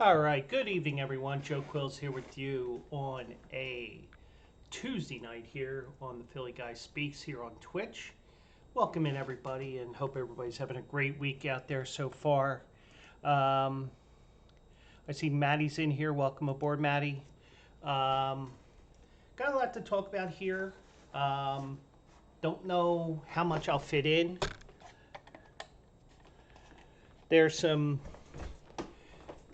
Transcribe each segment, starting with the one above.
All right, good evening, everyone. Joe Quills here with you on a Tuesday night here on the Philly Guy Speaks here on Twitch. Welcome in, everybody, and hope everybody's having a great week out there so far. Um, I see Maddie's in here. Welcome aboard, Maddie. Um, got a lot to talk about here. Um, don't know how much I'll fit in. There's some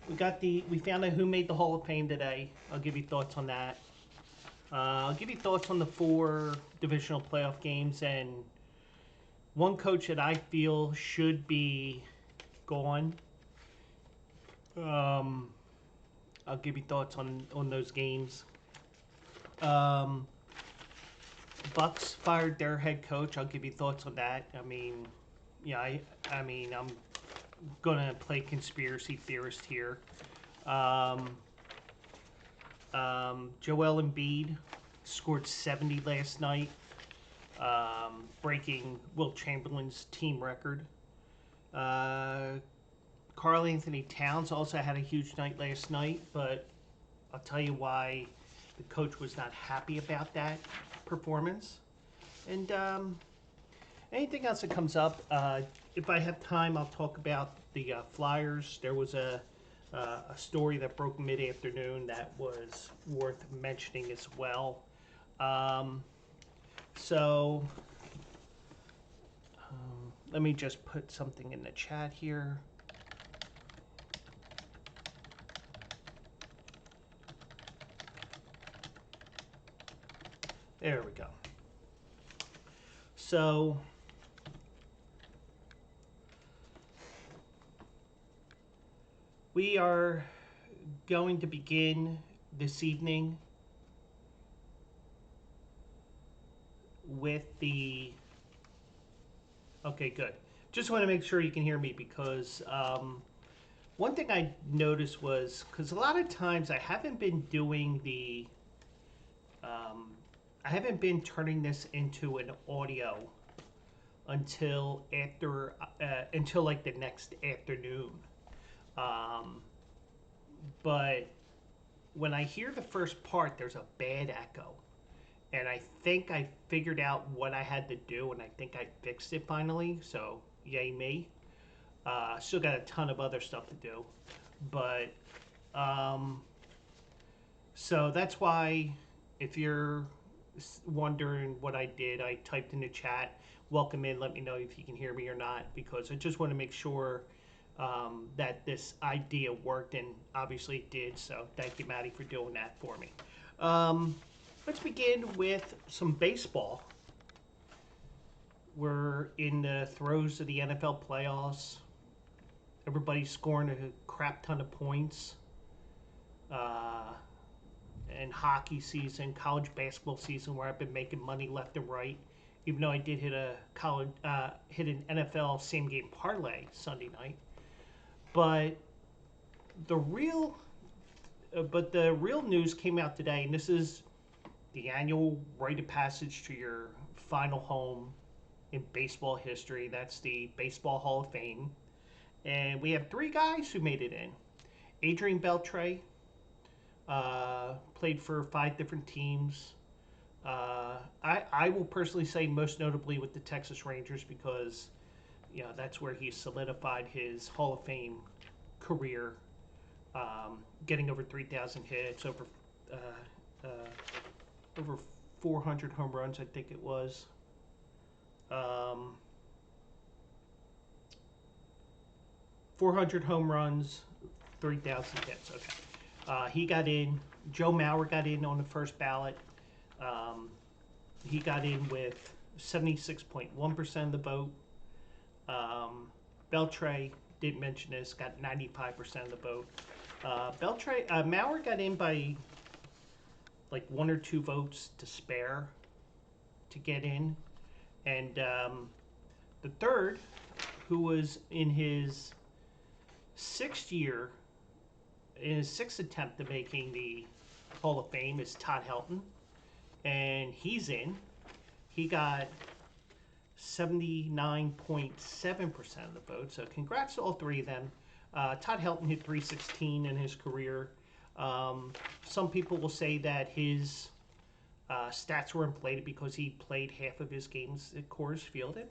we found out who made the Hall of Fame today. I'll give you thoughts on that. I'll give you thoughts on the four divisional playoff games and one coach that I feel should be gone. I'll give you thoughts on those games. Um, Bucks fired their head coach. I'll give you thoughts on that. Yeah, I'm gonna play conspiracy theorist here. Um, Joel Embiid scored 70 last night, breaking Wilt Chamberlain's team record. Karl-Anthony Towns also had a huge night last night, but I'll tell you why the coach was not happy about that performance. And anything else that comes up, if I have time, I'll talk about the Flyers. There was a story that broke mid-afternoon that was worth mentioning as well. So let me just put something in the chat here. There we go. So we are going to begin this evening with the... Okay, good. Just want to make sure you can hear me because one thing I noticed was, because a lot of times I haven't been doing I haven't been turning this into an audio until until like the next afternoon. But when I hear the first part, there's a bad echo. And I think I figured out what I had to do, and I think I fixed it finally. So, yay me. Still got a ton of other stuff to do. But, so that's why, if you're wondering what I did, I typed in the chat, welcome in, let me know if you can hear me or not, because I just want to make sure that this idea worked, and obviously it did. So thank you, Maddie, for doing that for me. Let's begin with some baseball. We're in the throes of the NFL playoffs. Everybody's scoring a crap ton of points. And hockey season, college basketball season, where I've been making money left and right. Even though I did hit an NFL same game parlay Sunday night, but the real news came out today, and this is the annual rite of passage to your final home in baseball history. That's the Baseball Hall of Fame, and we have three guys who made it in. Adrian Beltre, played for 5 different teams. I will personally say most notably with the Texas Rangers because that's where he solidified his Hall of Fame career, getting over 3,000 hits, over 400 home runs, I think it was. 400 home runs, 3,000 hits. Okay. He got in. Joe Mauer got in on the first ballot. He got in with 76.1% of the vote. Beltre, didn't mention this, got 95% of the vote. Mauer got in by like 1 or 2 votes to spare to get in. And the third, who was in his 6th year, in his 6th attempt at making the Hall of Fame, is Todd Helton. And he's in. He got 79.7% of the vote. So congrats to all three of them. Todd Helton hit 316 in his career. Some people will say that his stats were inflated because he played half of his games at Coors Field. And,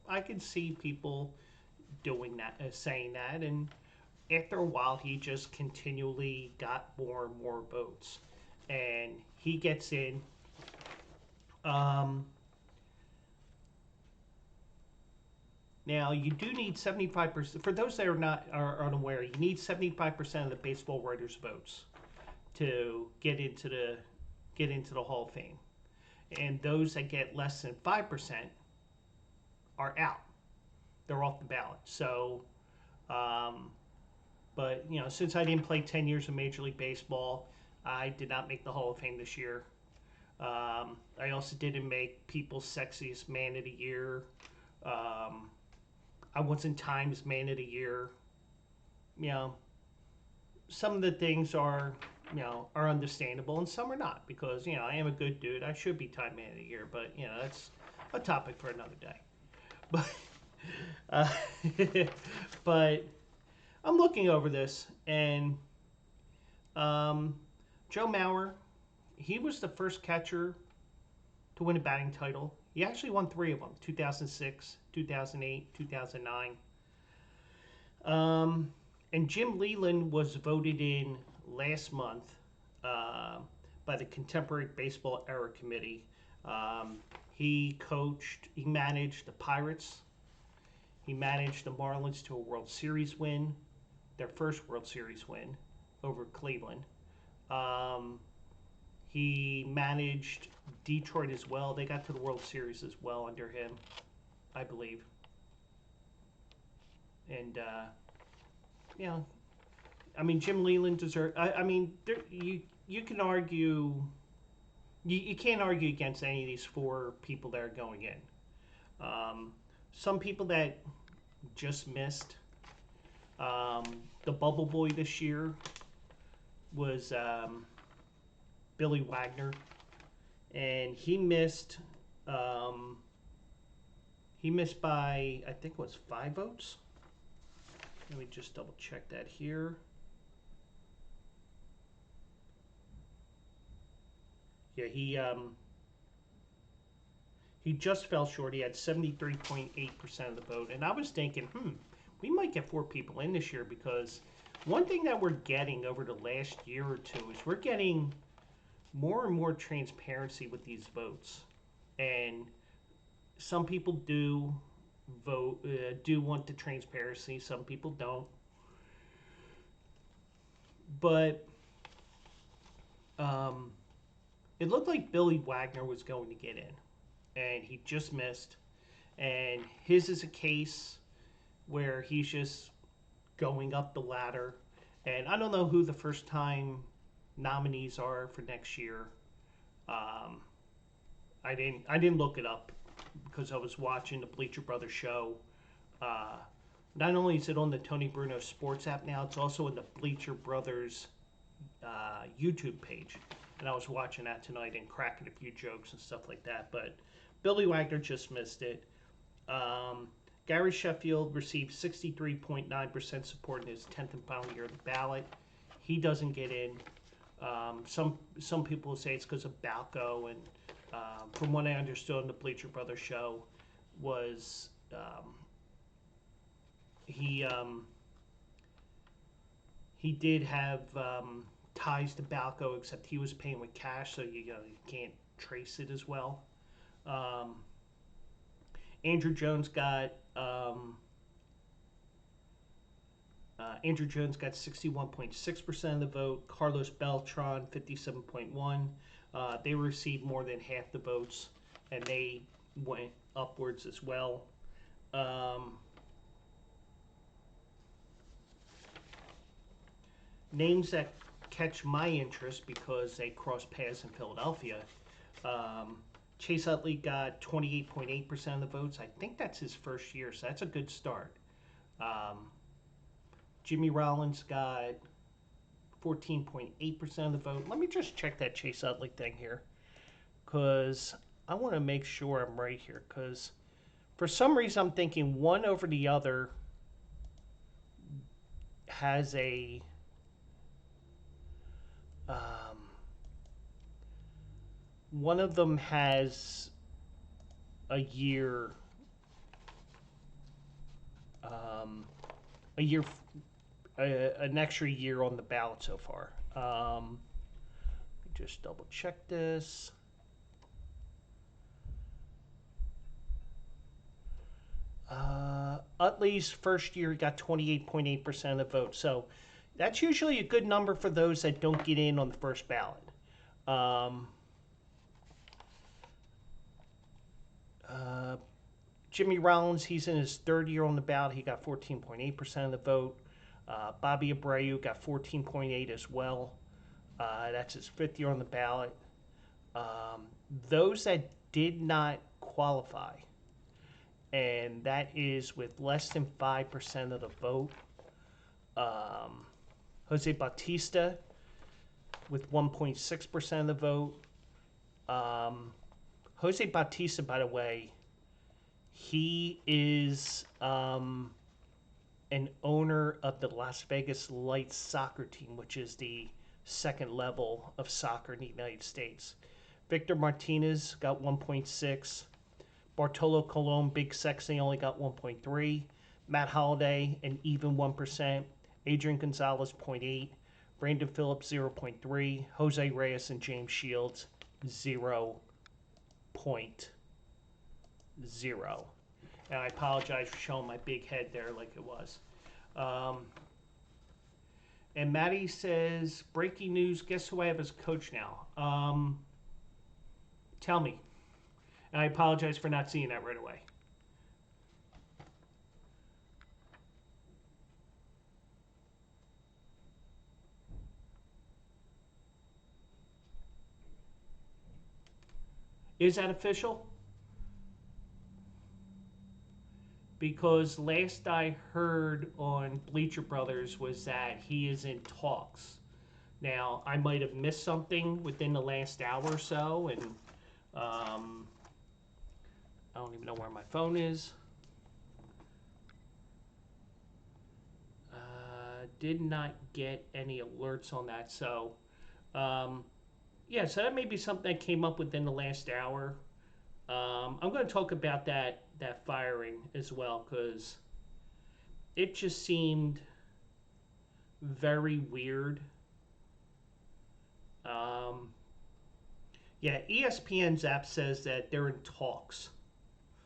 I could see people doing that, saying that. And after a while, he just continually got more and more votes. And he gets in. Now, you do need 75%. For those that are unaware, you need 75% of the baseball writers' votes to get into the Hall of Fame. And those that get less than 5% are out. They're off the ballot. So, but since I didn't play 10 years of Major League Baseball, I did not make the Hall of Fame this year. I also didn't make People's Sexiest Man of the Year. I wasn't Times Man of the Year. Some of the things are understandable, and some are not, because I am a good dude. I should be Time Man of the Year, but that's a topic for another day. But I'm looking over this, and Joe Mauer, he was the first catcher to win a batting title. He actually won 3 of them: 2006, 2008, 2009. And Jim Leyland was voted in last month by the Contemporary Baseball Era Committee. He managed the Pirates. He managed the Marlins to a World Series win, their first World Series win over Cleveland. He managed Detroit as well. They got to the World Series as well under him, I believe. And, Jim Leyland deserved. You can argue. You can't argue against any of these 4 people that are going in. Some people that just missed. The Bubble Boy this year was Billy Wagner, and he missed. He missed by, I think it was 5 votes. Let me just double check that here. Yeah, he just fell short. He had 73.8% of the vote, and I was thinking, we might get 4 people in this year, because one thing that we're getting over the last year or two is we're getting more and more transparency with these votes, and some people do want the transparency. Some people don't. But it looked like Billy Wagner was going to get in, and he just missed. And his is a case where he's just going up the ladder. And I don't know who the first time nominees are for next year. I didn't look it up because I was watching the Bleacher Brothers show. Not only is it on the Tony Bruno Sports app now, it's also in the Bleacher Brothers YouTube page. And I was watching that tonight and cracking a few jokes and stuff like that. But Billy Wagner just missed it. Gary Sheffield received 63.9% support in his 10th and final year of the ballot. He doesn't get in. Some people say it's because of Balco, and from what I understood in the Bleacher Brothers show was he did have ties to Balco, except he was paying with cash, so you can't trace it as well. Andrew Jones got 61.6% of the vote. Carlos Beltran 57.1%. They received more than half the votes, and they went upwards as well. Names that catch my interest because they cross paths in Philadelphia. Chase Utley got 28.8% of the votes. I think that's his first year, so that's a good start. Jimmy Rollins got 14.8% of the vote. Let me just check that Chase Utley thing here, because I want to make sure I'm right here, because for some reason I'm thinking one over the other has a one of them has a year, a year, an extra year on the ballot so far. Just double check this. Utley's first year got 28.8% of the vote, so that's usually a good number for those that don't get in on the first ballot. Jimmy Rollins, he's in his third year on the ballot. He got 14.8% of the vote. Bobby Abreu got 14.8 as well. That's his fifth year on the ballot. Those that did not qualify, and that is with less than 5% of the vote. Jose Bautista with 1.6% of the vote. Jose Bautista, by the way, he is an owner of the Las Vegas Lights soccer team, which is the second level of soccer in the United States. Victor Martinez got 1.6. Bartolo Colon, Big Sexy, only got 1.3. Matt Holliday, an even 1%. Adrian Gonzalez, 0.8. Brandon Phillips, 0.3. Jose Reyes and James Shields, 0.0. And I apologize for showing my big head there like it was. And Maddie says, breaking news, guess who I have as coach now? Tell me. And I apologize for not seeing that right away. Is that official? Because last I heard on Bleacher Brothers was that he is in talks. Now, I might have missed something within the last hour or so, and I don't even know where my phone is. Did not get any alerts on that, so yeah, so that may be something that came up within the last hour. I'm going to talk about that firing as well, because it just seemed very weird. Yeah, ESPN's app says that they're in talks.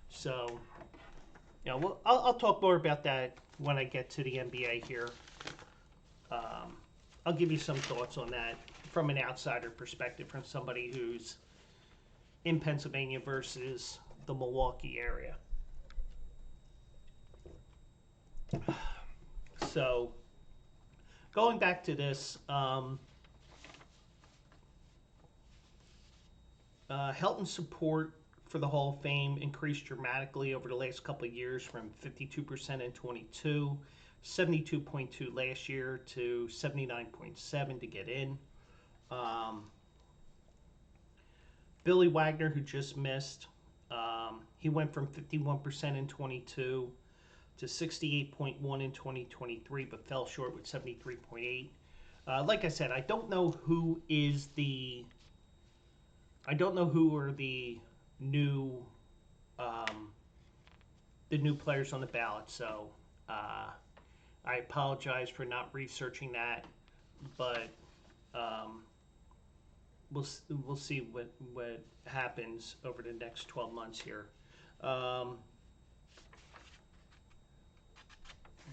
So, yeah, well, I'll talk more about that when I get to the NBA here. I'll give you some thoughts on that from an outsider perspective, from somebody who's in Pennsylvania versus the Milwaukee area. So, going back to this, Helton's support for the Hall of Fame increased dramatically over the last couple of years, from 52% in 22, 72.2 last year, to 79.7 to get in. Billy Wagner, who just missed, he went from 51% in 22 to 68.1 in 2023, but fell short with 73.8. Like I said, I don't know who are the new players on the ballot. So I apologize for not researching that, but we'll see what happens over the next 12 months here. Let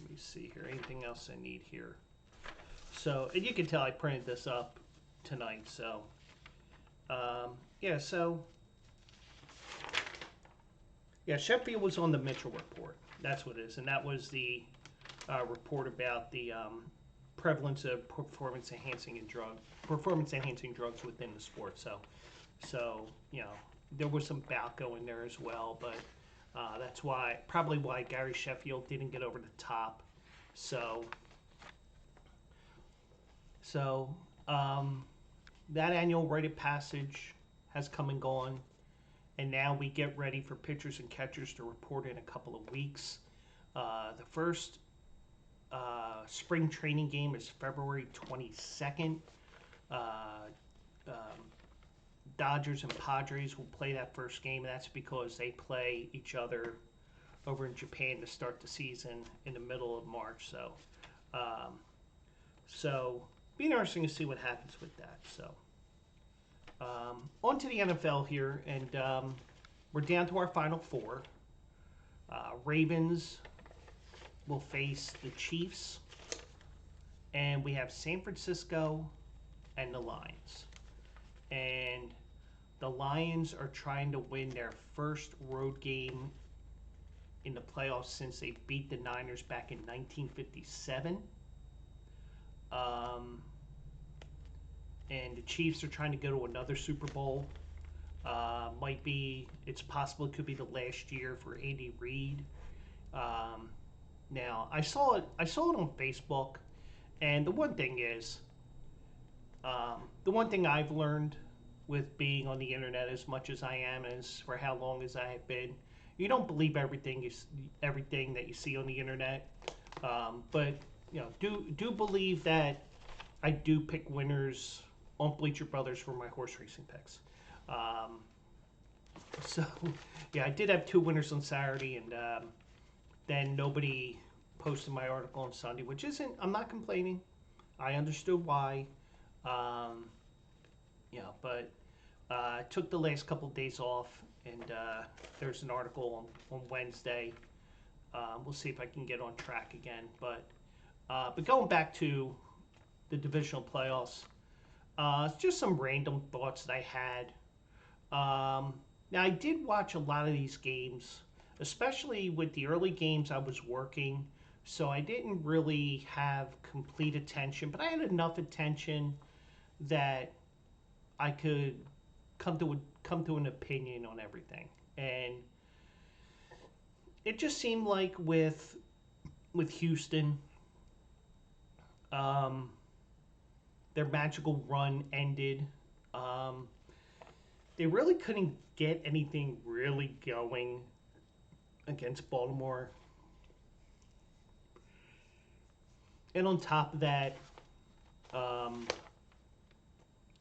me see here. Anything else I need here? So, and you can tell I printed this up tonight. So, yeah. So, yeah. Sheffield was on the Mitchell report. That's what it is, and that was the report about the prevalence of performance-enhancing drugs within the sport. So you know, there was some Balco in there as well, but that's probably why Gary Sheffield didn't get over the top. So that annual rite of passage has come and gone, and now we get ready for pitchers and catchers to report in a couple of weeks. The first spring training game is February 22nd. Uh, um, Dodgers and Padres will play that first game, and that's because they play each other over in Japan to start the season in the middle of March. Um, so be interesting to see what happens with that. So on to the NFL here, and we're down to our final four. Ravens will face the Chiefs, and we have San Francisco and the Lions. And the Lions are trying to win their first road game in the playoffs since they beat the Niners back in 1957. And the Chiefs are trying to go to another Super Bowl. It's possible it could be the last year for Andy Reid. Now, I saw it on Facebook, and the one thing I've learned with being on the internet as much as I am, as for how long as I have been, you don't believe everything that you see on the internet. But do believe that I do pick winners on Bleacher Brothers for my horse racing picks. So yeah, I did have two winners on Saturday, and then nobody posted my article on Sunday, which isn't. I'm not complaining. I understood why. But I took the last couple of days off, and there's an article on Wednesday. We'll see if I can get on track again. But going back to the divisional playoffs, just some random thoughts that I had. Now, I did watch a lot of these games, especially with the early games I was working, so I didn't really have complete attention, but I had enough attention that I could come to an opinion on everything. And it just seemed like with Houston, their magical run ended. They really couldn't get anything really going against Baltimore. And on top of that,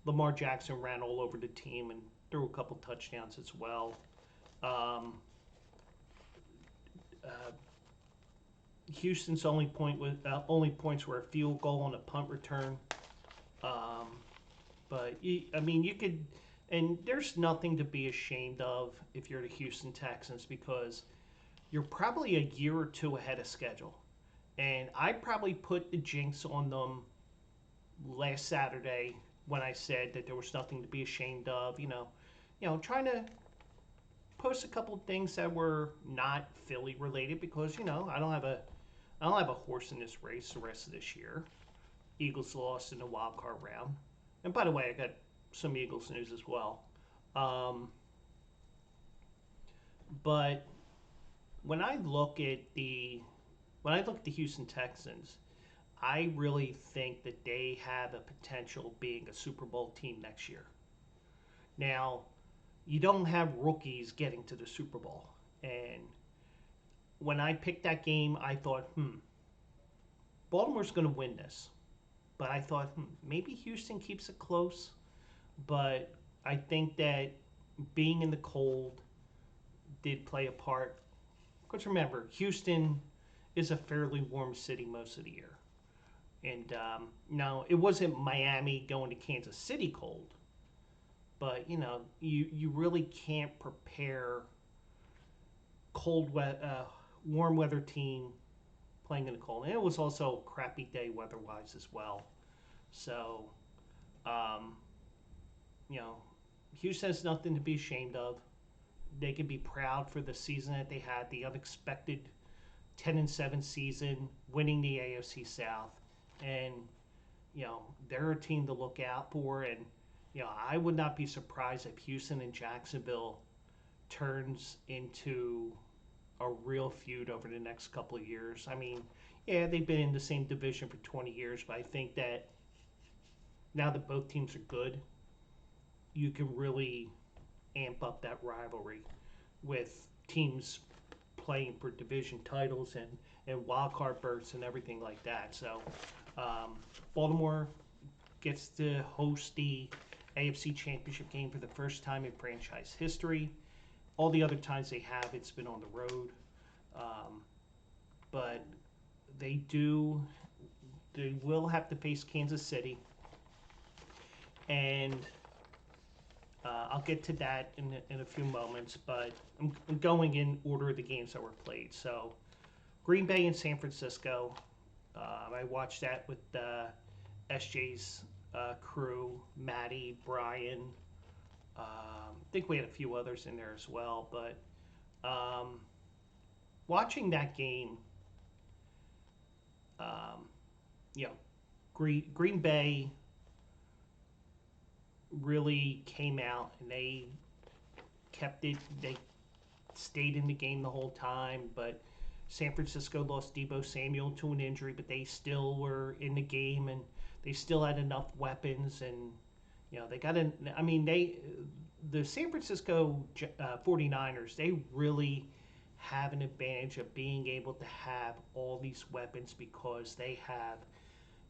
Lamar Jackson ran all over the team and threw a couple touchdowns as well. Houston's only points were a field goal and a punt return. But you could, and there's nothing to be ashamed of if you're the Houston Texans, because you're probably a year or two ahead of schedule. And I probably put the jinx on them last Saturday when I said that there was nothing to be ashamed of. Trying to post a couple of things that were not Philly related, because I don't have a horse in this race the rest of this year. Eagles lost in the wild card round, and by the way, I got some Eagles news as well. But when I look at the Houston Texans, I really think that they have a potential of being a Super Bowl team next year. Now, you don't have rookies getting to the Super Bowl. And when I picked that game, I thought, Baltimore's going to win this. But I thought, maybe Houston keeps it close. But I think that being in the cold did play a part. Because remember, Houston is a fairly warm city most of the year. And now, it wasn't Miami going to Kansas City cold. But, you really can't prepare warm weather team playing in the cold. And it was also a crappy day weather-wise as well. So, Houston has nothing to be ashamed of. They can be proud for the season that they had, the unexpected 10-7 season, winning the AFC South. And, they're a team to look out for. And, I would not be surprised if Houston and Jacksonville turns into a real feud over the next couple of years. I mean, yeah, they've been in the same division for 20 years, but I think that now that both teams are good, you can really amp up that rivalry with teams playing for division titles and wild card berths and everything like that. So Baltimore gets to host the AFC Championship game for the first time in franchise history. All the other times they have, it's been on the road. But they will have to face Kansas City. And I'll get to that in a few moments, but I'm going in order of the games that were played. So Green Bay and San Francisco. I watched that with SJ's crew, Maddie, Brian. I think we had a few others in there as well. But watching that game, Green Bay really came out and they kept it. They stayed in the game the whole time, but San Francisco lost Deebo Samuel to an injury, but they still were in the game and they still had enough weapons. And they got in. I mean, the San Francisco 49ers, they really have an advantage of being able to have all these weapons because they have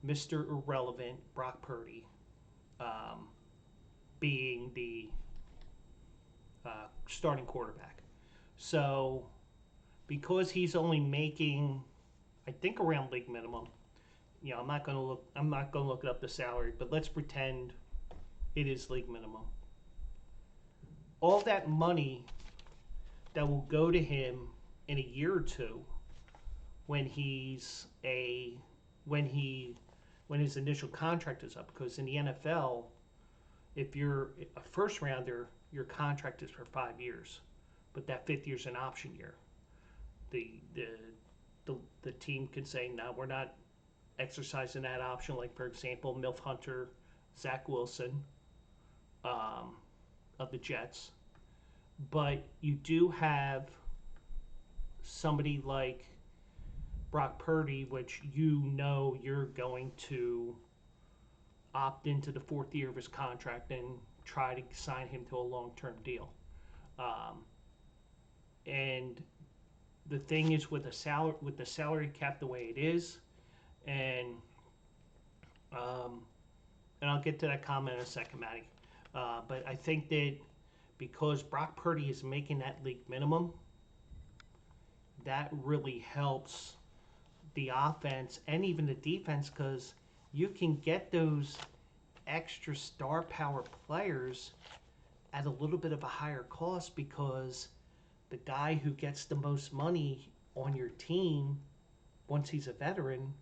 Mr. Irrelevant Brock Purdy being the starting quarterback. So because he's only making, I think, around league minimum. I'm not going to look up the salary, but let's pretend it is league minimum. All that money that will go to him in a year or two when his initial contract is up, because in the NFL, if you're a first rounder, your contract is for 5 years, but that fifth year is an option year. The team can say, no, we're not exercising that option. Like, for example, Milf Hunter, Zach Wilson of the Jets. But you do have somebody like Brock Purdy, which you're going to opt into the fourth year of his contract and try to sign him to a long-term deal. And the thing is with the salary cap the way it is, and I'll get to that comment in a second, Matty. But I think that because Brock Purdy is making that league minimum, that really helps the offense and even the defense, because you can get those extra star power players at a little bit of a higher cost, because the guy who gets the most money on your team once he's a veteran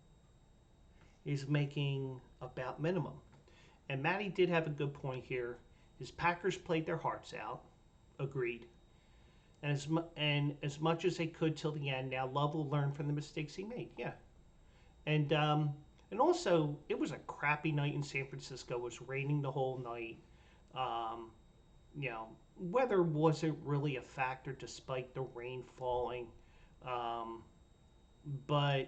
is making about minimum. And Matty did have a good point here. His Packers played their hearts out, agreed. And as much as they could till the end, now Love will learn from the mistakes he made. Yeah. And also, it was a crappy night in San Francisco. It was raining the whole night. Weather wasn't really a factor despite the rain falling. But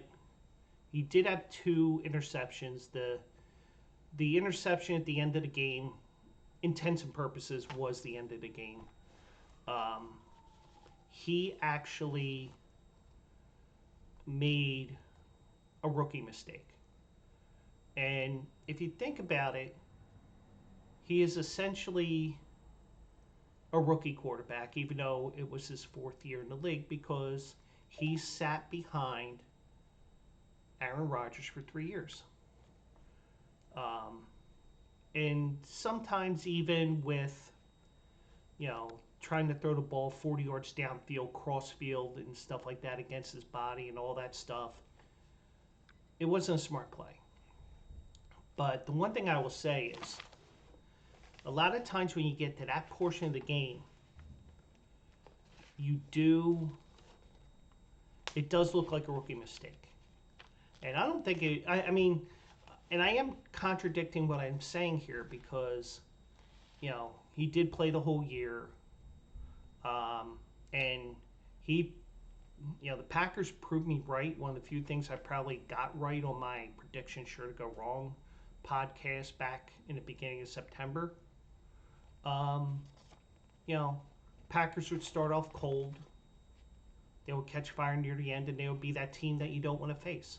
he did have 2 interceptions. The interception at the end of the game, intents and purposes, was the end of the game. He actually made a rookie mistake. And if you think about it, he is essentially a rookie quarterback, even though it was his 4th year in the league, because he sat behind Aaron Rodgers for 3 years. And sometimes even with, trying to throw the ball 40 yards downfield, crossfield, and stuff like that against his body and all that stuff, it wasn't a smart play. But the one thing I will say is, a lot of times when you get to that portion of the game, it does look like a rookie mistake. And I don't think and I am contradicting what I'm saying here, because, he did play the whole year. And the Packers proved me right. One of the few things I probably got right on my prediction, sure to go wrong, podcast back in the beginning of September. Packers would start off cold. they would catch fire near the end, and they would be that team that you don't want to face.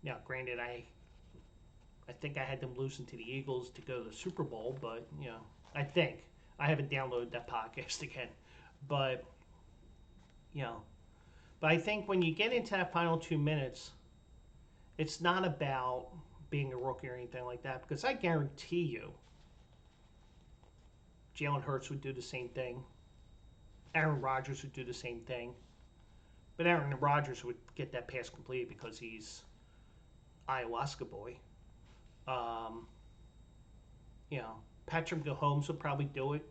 Now, granted, I think I had them losing to the Eagles to go to the Super Bowl, but I think I haven't downloaded that podcast again, but but I think when you get into that final 2 minutes, it's not about being a rookie or anything like that, because I guarantee you, Jalen Hurts would do the same thing. Aaron Rodgers would do the same thing. But Aaron Rodgers would get that pass completed because he's ayahuasca boy. Patrick Mahomes would probably do it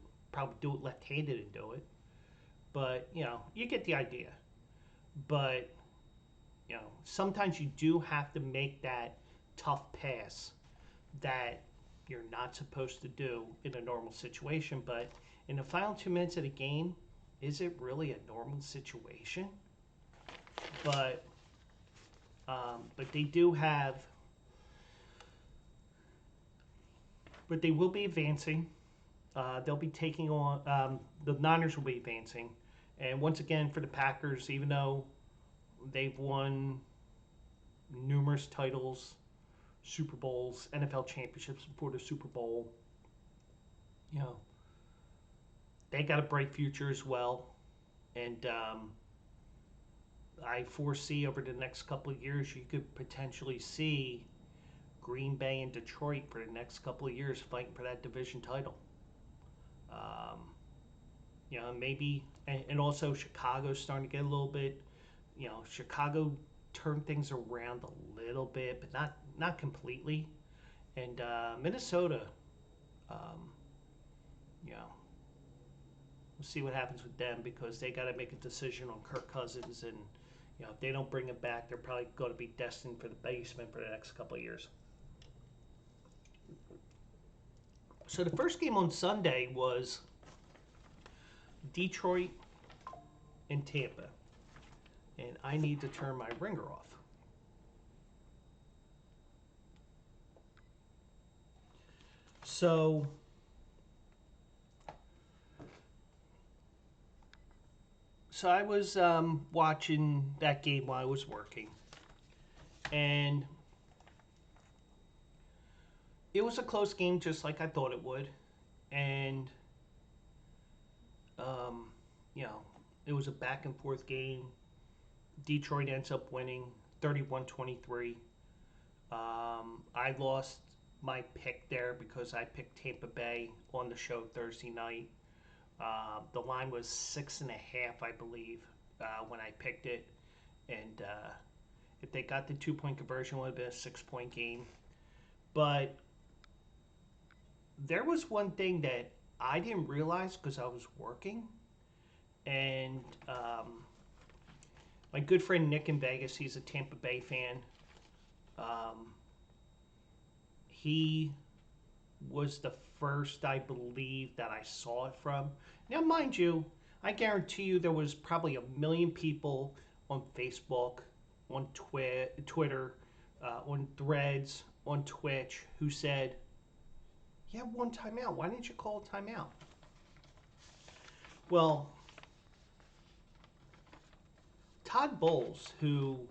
left-handed and do it. But, you get the idea. But, sometimes you do have to make that tough pass that you're not supposed to do in a normal situation. But in the final 2 minutes of the game, is it really a normal situation? But they do have, but they will be advancing. They'll be taking on, the Niners will be advancing. And once again, for the Packers, even though they've won numerous titles, Super Bowls, NFL championships before the Super Bowl, they got a bright future as well. And I foresee over the next couple of years, you could potentially see Green Bay and Detroit for the next couple of years fighting for that division title. Maybe, and also Chicago's starting to get a little bit, Chicago turned things around a little bit, but not completely. And Minnesota, we'll see what happens with them, because they got to make a decision on Kirk Cousins, and if they don't bring him back, they're probably going to be destined for the basement for the next couple of years. So the first game on Sunday was Detroit and Tampa, and I need to turn my ringer off. So I was watching that game while I was working, and it was a close game, just like I thought it would. And it was a back and forth game. Detroit ends up winning 31-23. I lost my pick there because I picked Tampa Bay on the show Thursday night. The line was 6.5, I believe, when I picked it. And if they got the 2-point conversion, it would have been a 6-point game. But there was one thing that I didn't realize because I was working. And my good friend Nick in Vegas, he's a Tampa Bay fan. He was the first, I believe, that I saw it from. Now, mind you, I guarantee you there was probably 1 million people on Facebook, on Twitter, on Threads, on Twitch, who said, "You have one timeout. Why didn't you call a timeout?" Well, Todd Bowles, who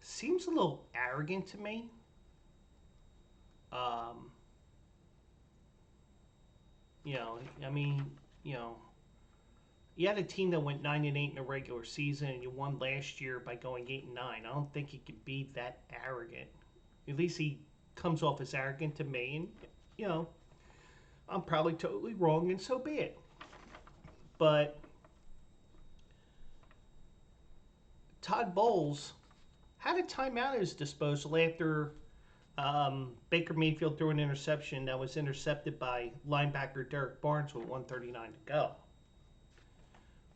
seems a little arrogant to me, you had a team that went 9-8 in the regular season, and you won last year by going 8-9. I don't think he could be that arrogant. At least he comes off as arrogant to me, and I'm probably totally wrong, and so be it. But Todd Bowles had a timeout at his disposal after Baker Mayfield threw an interception that was intercepted by linebacker Derek Barnes with 1:39 to go.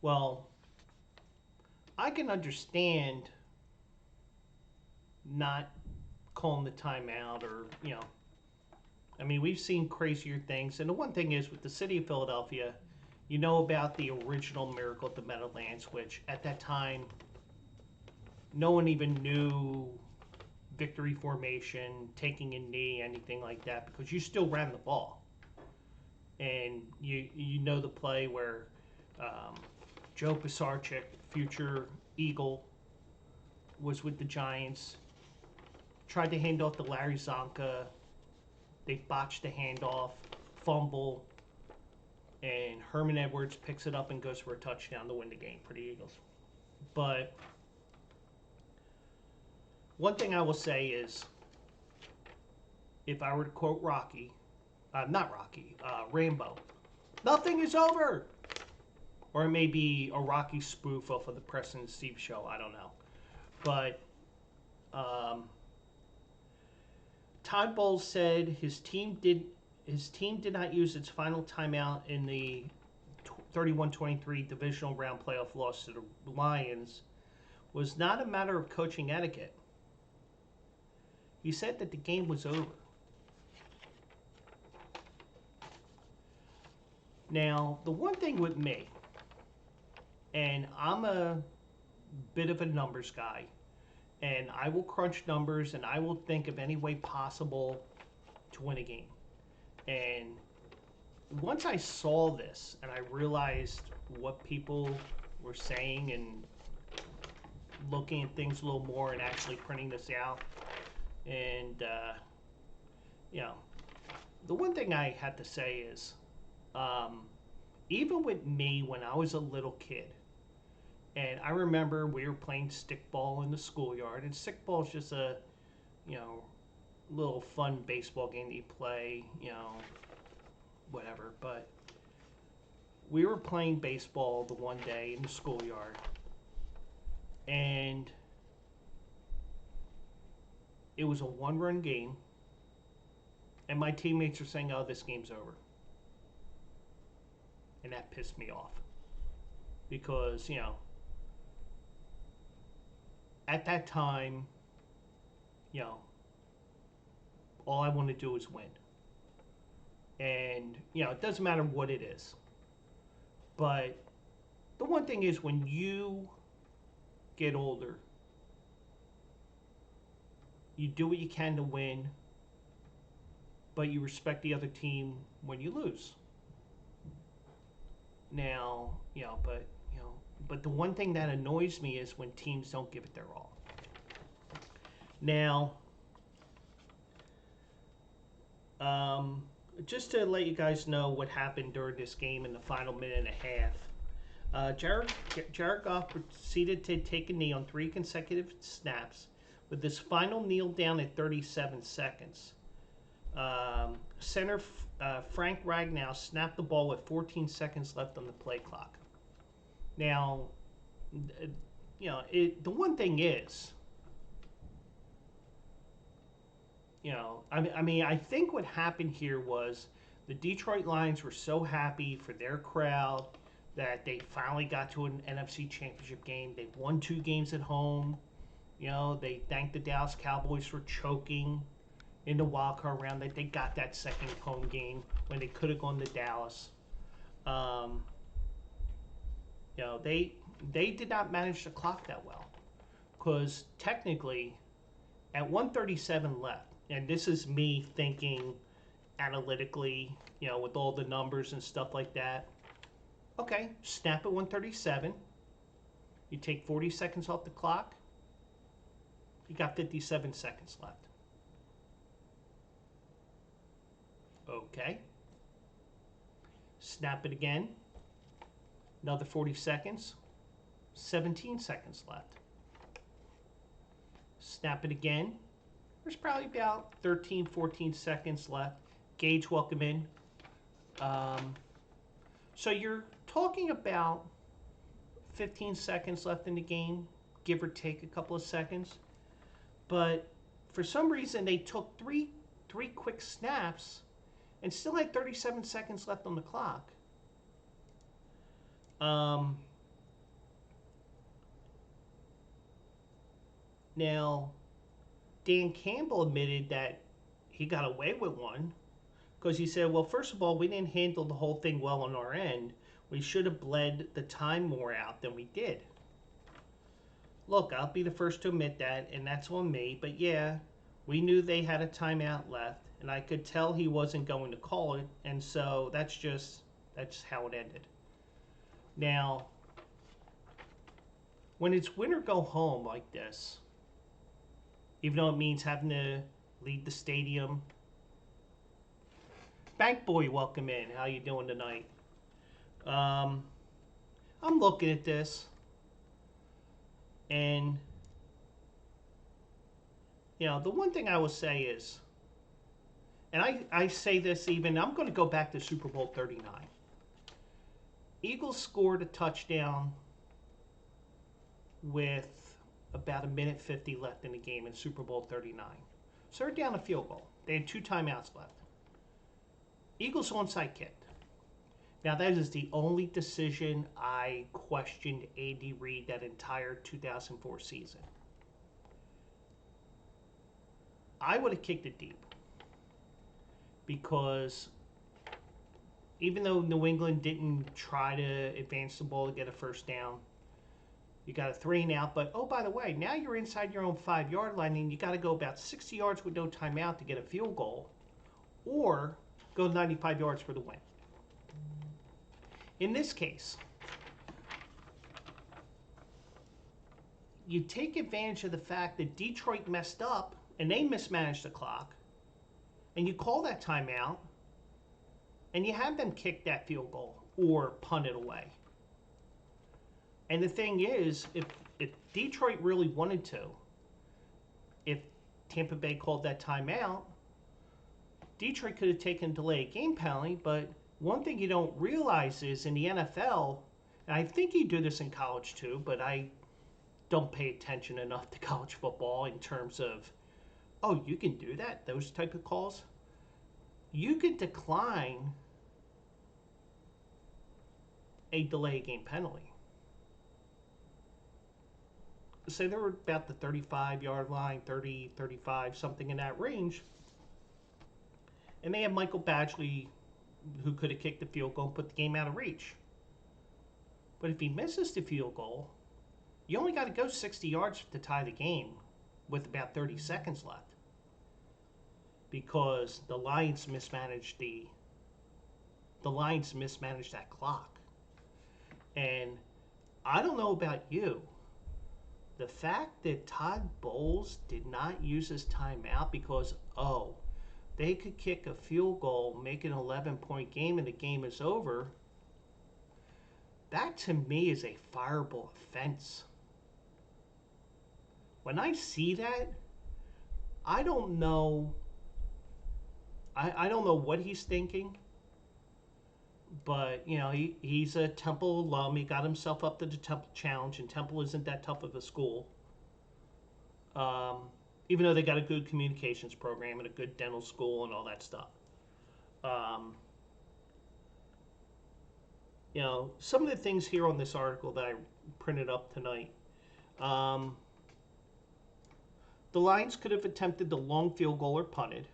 Well, I can understand not calling the timeout, or, we've seen crazier things. And the one thing is, with the city of Philadelphia, about the original Miracle at the Meadowlands, which at that time, no one even knew victory formation, taking a knee, anything like that, because you still ran the ball. And you know the play where Joe Pisarcik, future Eagle, was with the Giants. Tried to hand off to Larry Zonka. They botched the handoff, fumble, and Herman Edwards picks it up and goes for a touchdown to win the game for the Eagles. But one thing I will say is, if I were to quote Rocky, Rambo, nothing is over. Or it may be a Rocky spoof off of the Preston and Steve show. I don't know. But Todd Bowles said his team did not use its final timeout in the 31-23 divisional round playoff loss to the Lions was not a matter of coaching etiquette. He said that the game was over. Now, the one thing with me, and I'm a bit of a numbers guy, and I will crunch numbers and I will think of any way possible to win a game. And once I saw this and I realized what people were saying and looking at things a little more and actually printing this out, and the one thing I had to say is, even with me when I was a little kid, and I remember we were playing stickball in the schoolyard, and stickball is just a, little fun baseball game that you play, whatever. But we were playing baseball the one day in the schoolyard, and it was a one-run game, and my teammates are saying, "Oh, this game's over," and that pissed me off because at that time, all I want to do is win. And, it doesn't matter what it is. But the one thing is, when you get older, you do what you can to win, but you respect the other team when you lose. Now, but the one thing that annoys me is when teams don't give it their all. Now, just to let you guys know what happened during this game in the final minute and a half, Jared Goff proceeded to take a knee on 3 consecutive snaps, with this final kneel down at 37 seconds. Center Frank Ragnow snapped the ball with 14 seconds left on the play clock. Now, the one thing is, I think what happened here was the Detroit Lions were so happy for their crowd that they finally got to an NFC Championship game. They won 2 games at home. They thanked the Dallas Cowboys for choking in the wild card round, that they got that second home game when they could have gone to Dallas. They did not manage the clock that well, because technically at 1:37 left, and this is me thinking analytically, with all the numbers and stuff like that. Okay, snap at 1:37. You take 40 seconds off the clock. You got 57 seconds left. Okay. Snap it again. Another 40 seconds. 17 seconds left. Snap it again. There's probably about 13, 14 seconds left. Gage, welcome in. So you're talking about 15 seconds left in the game, give or take a couple of seconds. But for some reason, they took three quick snaps and still had 37 seconds left on the clock. Now, Dan Campbell admitted that he got away with one, because he said, well, first of all, we didn't handle the whole thing well on our end. We should have bled the time more out than we did. Look, I'll be the first to admit that, and that's on me. But yeah, we knew they had a timeout left, and I could tell he wasn't going to call it, and so that's how it ended. Now, when it's win or go home like this, even though it means having to leave the stadium. Bank Boy, welcome in. How you doing tonight? I'm looking at this, and the one thing I will say is, and I say this even, I'm going to go back to Super Bowl 39. Eagles scored a touchdown with about a minute 50 left in the game in Super Bowl 39. So they're down a field goal. They had 2 timeouts left. Eagles onside kicked. Now that is the only decision I questioned Andy Reid that entire 2004 season. I would have kicked it deep because even though New England didn't try to advance the ball to get a first down, you got a 3 and out, but oh, by the way, now you're inside your own 5-yard line and you got to go about 60 yards with no timeout to get a field goal or go 95 yards for the win. In this case, you take advantage of the fact that Detroit messed up and they mismanaged the clock, and you call that timeout, and you have them kick that field goal or punt it away. And the thing is, if Detroit really wanted to, if Tampa Bay called that timeout, Detroit could have taken a delayed game penalty, but one thing you don't realize is in the NFL, and I think you do this in college too, but I don't pay attention enough to college football in terms of, oh, you can do that, those type of calls. You could decline a delayed game penalty. Say they were about the 35-yard line, 30, 35, something in that range. And they had Michael Badgley, who could have kicked the field goal and put the game out of reach. But if he misses the field goal, you only got to go 60 yards to tie the game with about 30 seconds left. Because the Lions mismanaged that clock. And I don't know about you, the fact that Todd Bowles did not use his timeout because, they could kick a field goal, make an 11-point game, and the game is over, that to me is a fireable offense. When I see that, I don't know what he's thinking, but he's a Temple alum. He got himself up to the Temple Challenge, and Temple isn't that tough of a school. Even though they got a good communications program and a good dental school and all that stuff. Some of the things here on this article that I printed up tonight. The Lions could have attempted the long field goal or punted.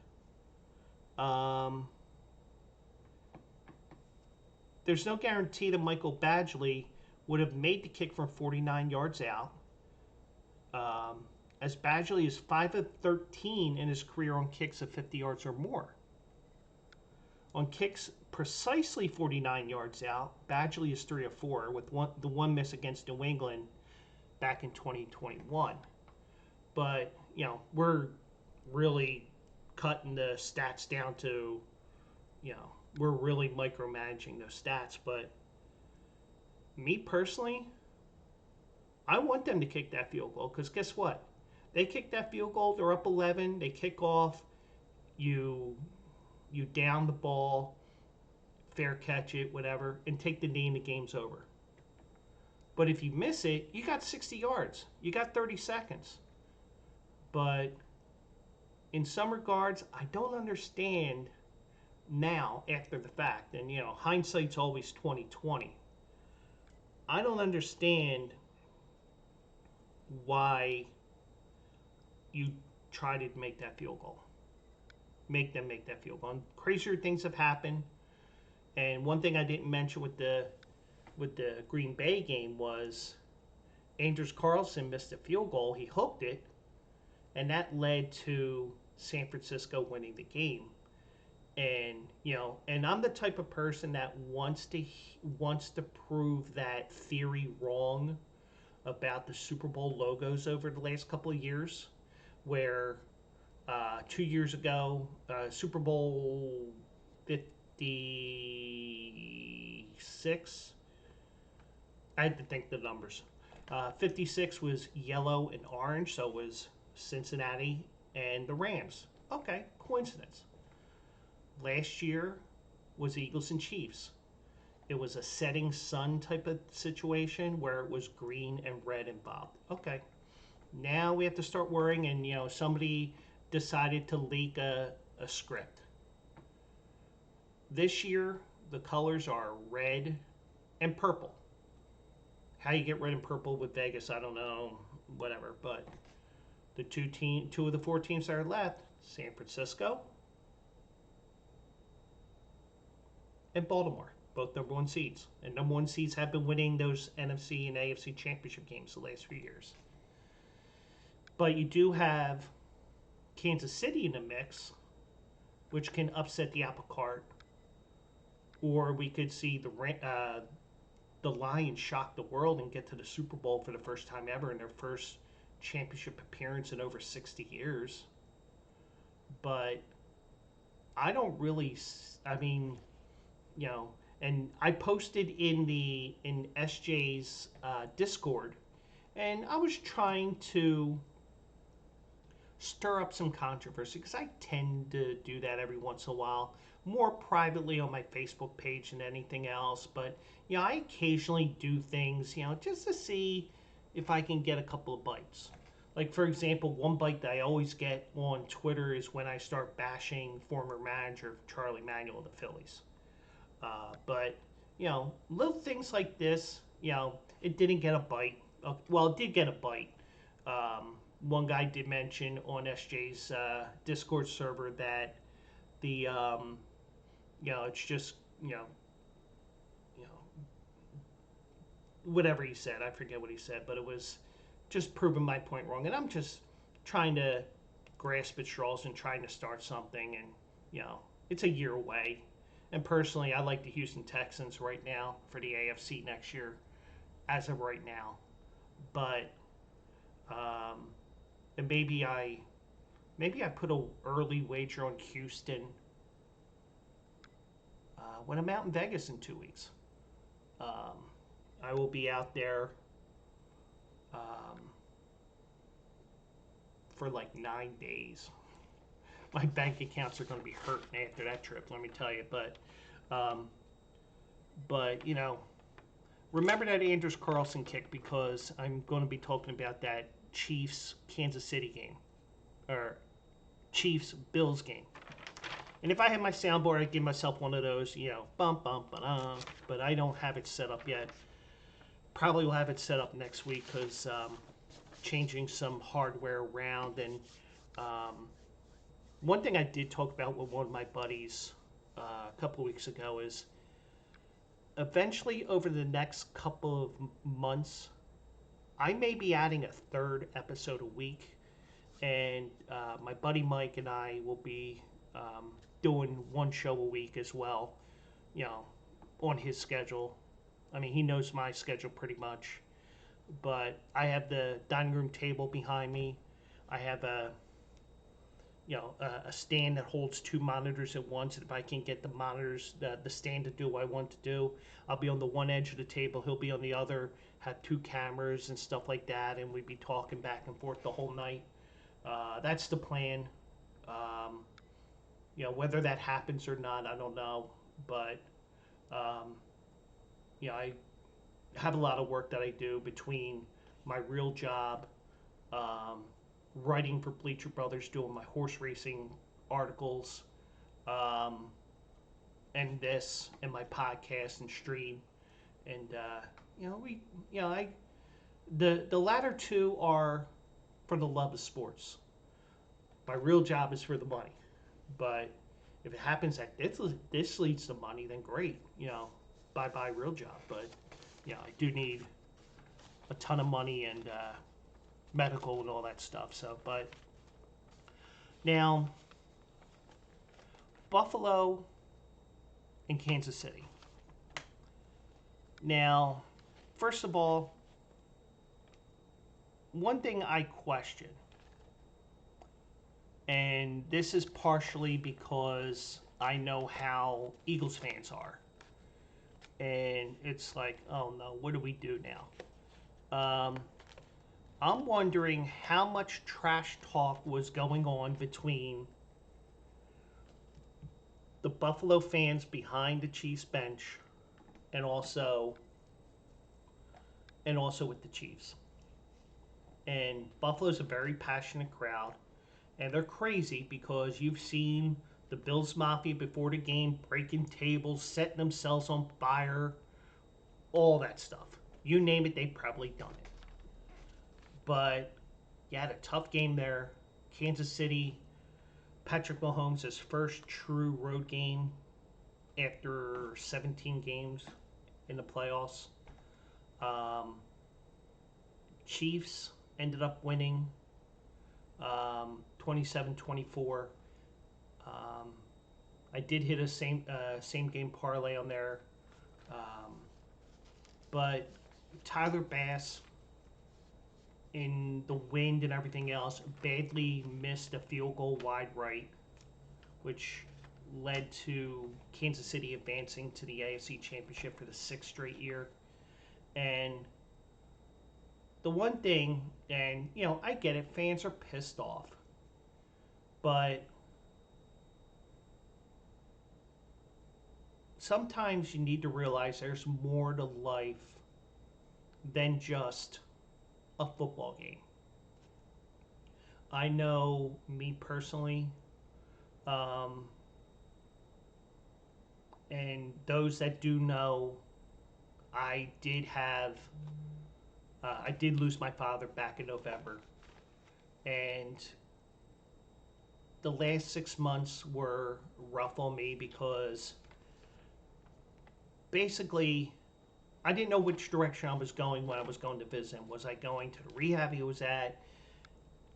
There's no guarantee that Michael Badgley would have made the kick from 49 yards out. As Badgley is 5 of 13 in his career on kicks of 50 yards or more. On kicks precisely 49 yards out, Badgley is 3 of 4 with the one miss against New England back in 2021. But, we're really cutting the stats down to, we're really micromanaging those stats. But me personally, I want them to kick that field goal because guess what? They kick that field goal, they're up 11, they kick off, you down the ball, fair catch it, whatever, and take the knee and the game's over. But if you miss it, you got 60 yards. You got 30 seconds. But in some regards, I don't understand now after the fact. And, hindsight's always 2020. I don't understand why you try to make that field goal. Make them make that field goal. And crazier things have happened. And one thing I didn't mention with the Green Bay game was Anders Carlson missed a field goal. He hooked it, and that led to San Francisco winning the game. And and I'm the type of person that wants to prove that theory wrong about the Super Bowl logos over the last couple of years, where 2 years ago, Super Bowl 56, I had to think the numbers. 56 was yellow and orange, so it was Cincinnati and the Rams. Okay, coincidence. Last year was Eagles and Chiefs. It was a setting sun type of situation where it was green and red involved. Okay, now we have to start worrying, and somebody decided to leak a script. This year, the colors are red and purple. How you get red and purple with Vegas, I don't know, whatever. But the two of the four teams that are left, San Francisco and Baltimore, both number one seeds. And number one seeds have been winning those NFC and AFC championship games the last few years. But you do have Kansas City in the mix, which can upset the apple cart. Or we could see the Lions shock the world and get to the Super Bowl for the first time ever in their first championship appearance in over 60 years. But I don't really, I mean, and I posted in SJ's Discord, and I was trying to stir up some controversy because I tend to do that every once in a while, more privately on my Facebook page than anything else. But I occasionally do things, just to see if I can get a couple of bites. Like, for example, one bite that I always get on Twitter is when I start bashing former manager Charlie Manuel of the Phillies. But little things like this, it didn't get a bite. Well, it did get a bite. One guy did mention on SJ's Discord server that the it's just whatever he said. I forget what he said, but it was just proving my point wrong. And I'm just trying to grasp at straws and trying to start something. And it's a year away. And personally, I like the Houston Texans right now for the AFC next year, as of right now. But and maybe I put an early wager on Houston when I'm out in Vegas in 2 weeks. I will be out there for like 9 days. My bank accounts are going to be hurting after that trip, let me tell you. But remember that Anders Carlson kick, because I'm going to be talking about that Chiefs Kansas City game, or Chiefs Bills game. And if I had my soundboard, I'd give myself one of those, bump, bump, ba-dum. But I don't have it set up yet. Probably will have it set up next week, because changing some hardware around. And one thing I did talk about with one of my buddies a couple of weeks ago is eventually over the next couple of months, I may be adding a third episode a week. And my buddy Mike and I will be doing one show a week as well, on his schedule. I mean, he knows my schedule pretty much. But I have the dining room table behind me. I have a stand that holds two monitors at once. And if I can't get the monitors, the stand to do what I want to do, I'll be on the one edge of the table. He'll be on the other, have two cameras and stuff like that. And we'd be talking back and forth the whole night. That's the plan. Whether that happens or not, I don't know. But, I have a lot of work that I do between my real job, writing for Bleacher Brothers, doing my horse racing articles, and this, and my podcast and stream. And, the latter two are for the love of sports. My real job is for the money. But if it happens that this leads to money, then great. Bye-bye real job. But, I do need a ton of money and medical and all that stuff. So, but now, Buffalo and Kansas City. Now, first of all, one thing I question, and this is partially because I know how Eagles fans are, and it's like, oh no, what do we do now? I'm wondering how much trash talk was going on between the Buffalo fans behind the Chiefs bench and also with the Chiefs. And Buffalo's a very passionate crowd, and they're crazy because you've seen the Bills Mafia before the game breaking tables, setting themselves on fire, all that stuff. You name it, they've probably done it. But you had a tough game there. Kansas City, Patrick Mahomes' first true road game after 17 games in the playoffs. Chiefs ended up winning 27-24. I did hit a same game parlay on there. But Tyler Bass, in the wind and everything else, badly missed a field goal wide right, which led to Kansas City advancing to the AFC Championship for the 6th straight year. And the one thing, and I get it, fans are pissed off, but sometimes you need to realize there's more to life than just a football game. I know, me personally, and those that do know, I did lose my father back in November, and the last 6 months were rough on me because basically I didn't know which direction I was going when I was going to visit him. Was I going to the rehab he was at?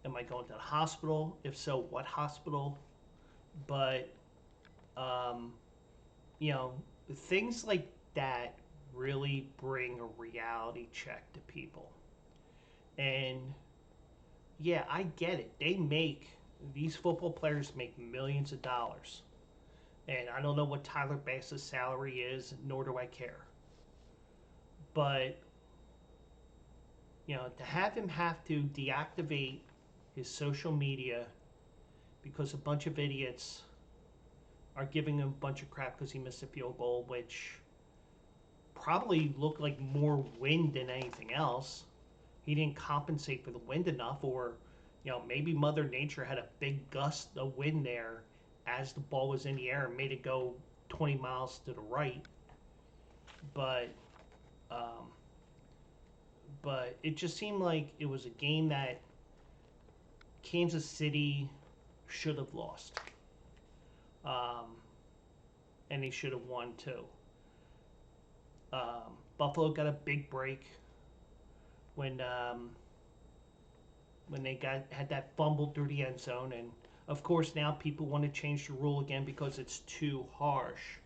Am I going to the hospital? If so, what hospital? But, things like that really bring a reality check to people. And, yeah, I get it. These football players make millions of dollars. And I don't know what Tyler Bass's salary is, nor do I care. But, to have him have to deactivate his social media because a bunch of idiots are giving him a bunch of crap because he missed a field goal, which probably looked like more wind than anything else. He didn't compensate for the wind enough, or maybe Mother Nature had a big gust of wind there as the ball was in the air and made it go 20 miles to the right. But it just seemed like it was a game that Kansas City should have lost. And they should have won too. Buffalo got a big break when they had that fumble through the end zone, and of course now people want to change the rule again because it's too harsh.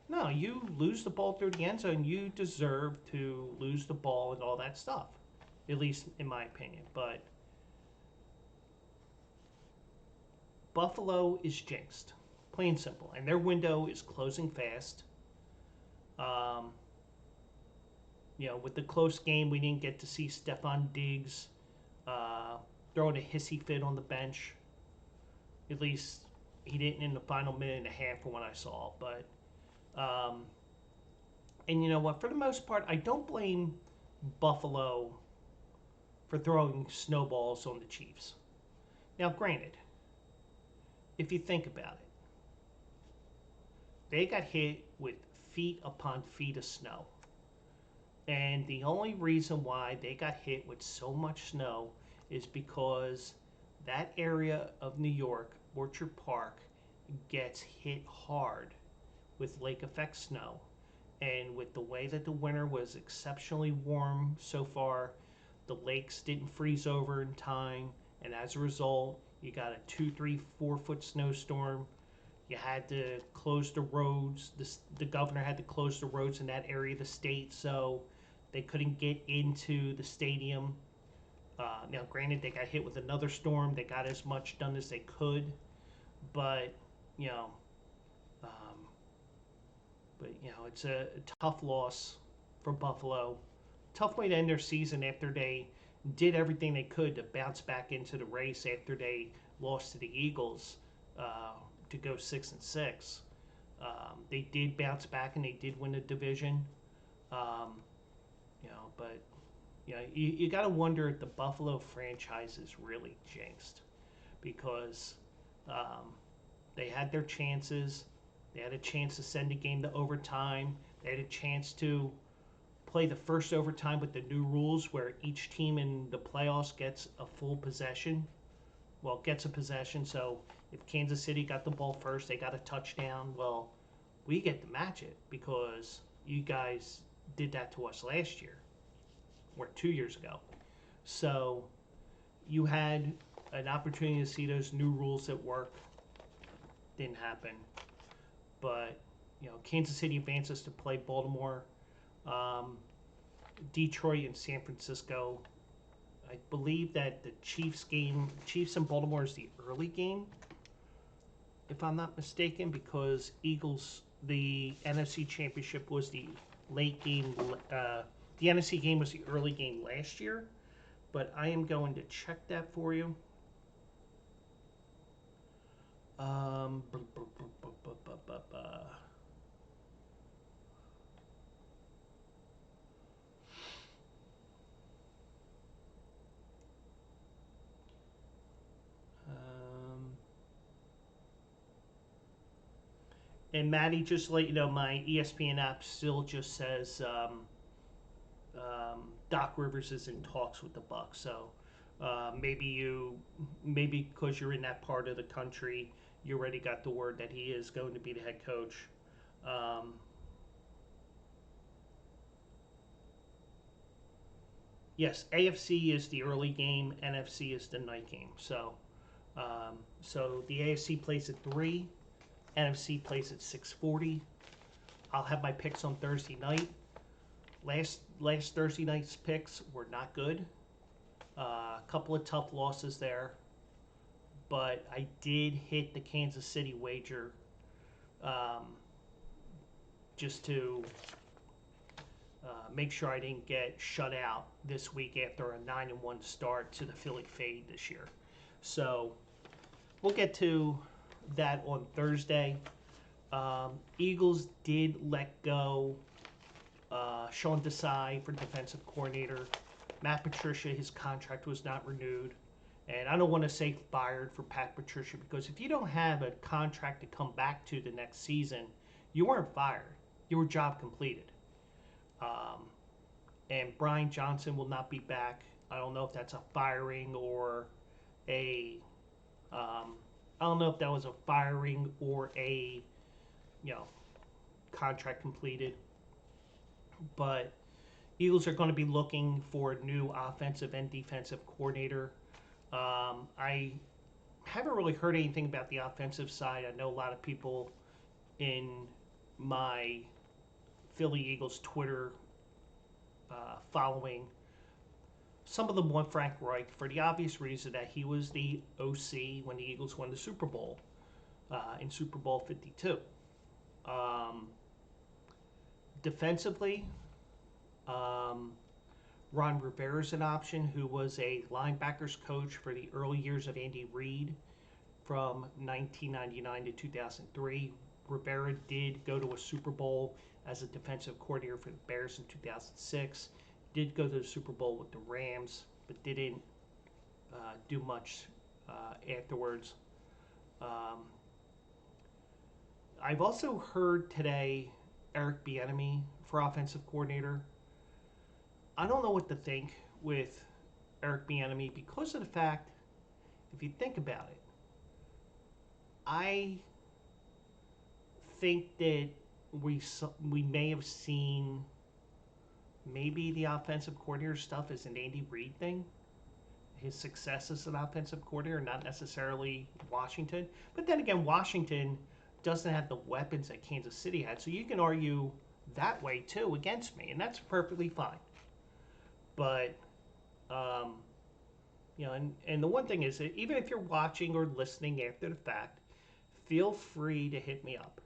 No, you lose the ball through the end zone, you deserve to lose the ball and all that stuff, at least in my opinion. But Buffalo is jinxed, plain and simple, and their window is closing fast. With the close game, we didn't get to see Stephon Diggs throwing a hissy fit on the bench. At least he didn't in the final minute and a half from what I saw. But and you know what? For the most part, I don't blame Buffalo for throwing snowballs on the Chiefs. Now, granted, if you think about it, they got hit with feet upon feet of snow. And the only reason why they got hit with so much snow is because that area of New York, Orchard Park, gets hit hard with lake effect snow. And with the way that the winter was exceptionally warm so far, the lakes didn't freeze over in time. And as a result, you got a 2, 3, 4 foot snowstorm. You had to close the roads. The governor had to close the roads in that area of the state, so they couldn't get into the stadium Now, granted, they got hit with another storm. They got as much done as they could, but you know, um, it's a tough loss for Buffalo. Tough way to end their season after they did everything they could to bounce back into the race after they lost to the Eagles uh, to go 6-6. They did bounce back and they did win the division. Um, but you got to wonder if the Buffalo franchise is really jinxed because um, they had their chances. They had a chance to send the game to overtime. They had a chance to play the first overtime with the new rules where each team in the playoffs gets a full possession. Well, gets a possession. So if Kansas City got the ball first, they got a touchdown. Well, we get to match it because you guys did that to us last year or 2 years ago. So you had an opportunity to see those new rules at work. Didn't happen. But, Kansas City advances to play Baltimore. Detroit and San Francisco. I believe that the Chiefs and Baltimore is the early game, if I'm not mistaken, because the NFC Championship was the late game. The NFC game was the early game last year, but I am going to check that for you. Um, and Maddie, just to let you know, my ESPN app still just says Doc Rivers is in talks with the Bucks. So maybe because you're in that part of the country, you already got the word that he is going to be the head coach. Um, yes, AFC is the early game, NFC is the night game. So the AFC plays at 3, NFC plays at 6:40. I'll have my picks on Thursday night. Last Thursday night's picks were not good. A couple of tough losses there, but I did hit the Kansas City wager um, just to make sure I didn't get shut out this week after a 9-1 start to the Philly fade this year. So we'll get to that on Thursday. Eagles did let go Sean Desai for defensive coordinator. Matt Patricia, his contract was not renewed. And I don't want to say fired for Pat Patricia because if you don't have a contract to come back to the next season, you weren't fired. Your job completed. And Brian Johnson will not be back. I don't know if that's a firing or a. I don't know if that was a firing or a, contract completed. But Eagles are going to be looking for a new offensive and defensive coordinator. I haven't really heard anything about the offensive side. I know a lot of people in my Philly Eagles Twitter following. Some of them want Frank Reich for the obvious reason that he was the OC when the Eagles won the Super Bowl in Super Bowl 52. Defensively, Ron Rivera is an option, who was a linebackers coach for the early years of Andy Reid from 1999 to 2003. Rivera did go to a Super Bowl as a defensive coordinator for the Bears in 2006. Did go to the Super Bowl with the Rams, but didn't do much afterwards. I've also heard today Eric Bieniemy for offensive coordinator. I don't know what to think with Eric Bieniemy because of the fact, if you think about it, I think that we may have seen maybe the offensive coordinator stuff is an Andy Reid thing. His success as an offensive coordinator, not necessarily Washington. But then again, Washington doesn't have the weapons that Kansas City had. So you can argue that way too against me, and that's perfectly fine. But And the one thing is that even if you're watching or listening after the fact, feel free to hit me up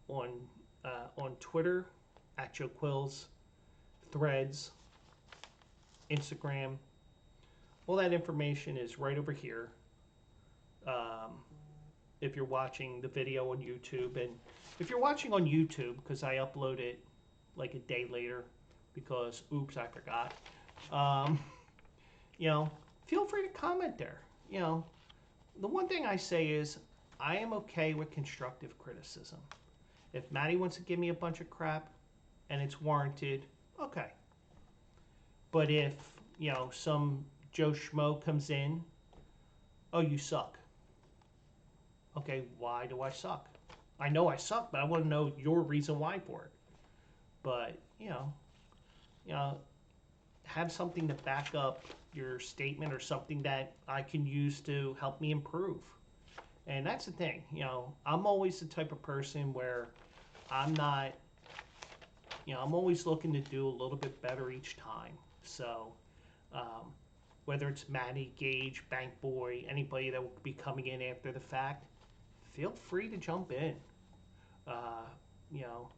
on on Twitter at Joe Quills, Threads, Instagram. All that information is right over here. Um, if you're watching the video on YouTube, and if you're watching on YouTube, because I upload it like a day later, because oops, I forgot. Um, you know, feel free to comment there. The one thing I say is I am okay with constructive criticism. If Maddie wants to give me a bunch of crap and it's warranted, okay. But if, some Joe Schmo comes in, oh, you suck. Okay, why do I suck? I know I suck, but I want to know your reason why for it. But, you know, have something to back up your statement, or something that I can use to help me improve. And that's the thing, I'm always the type of person where I'm not, I'm always looking to do a little bit better each time. So, whether it's Maddie, Gage, Bank Boy, anybody that will be coming in after the fact, feel free to jump in. Uh, you know,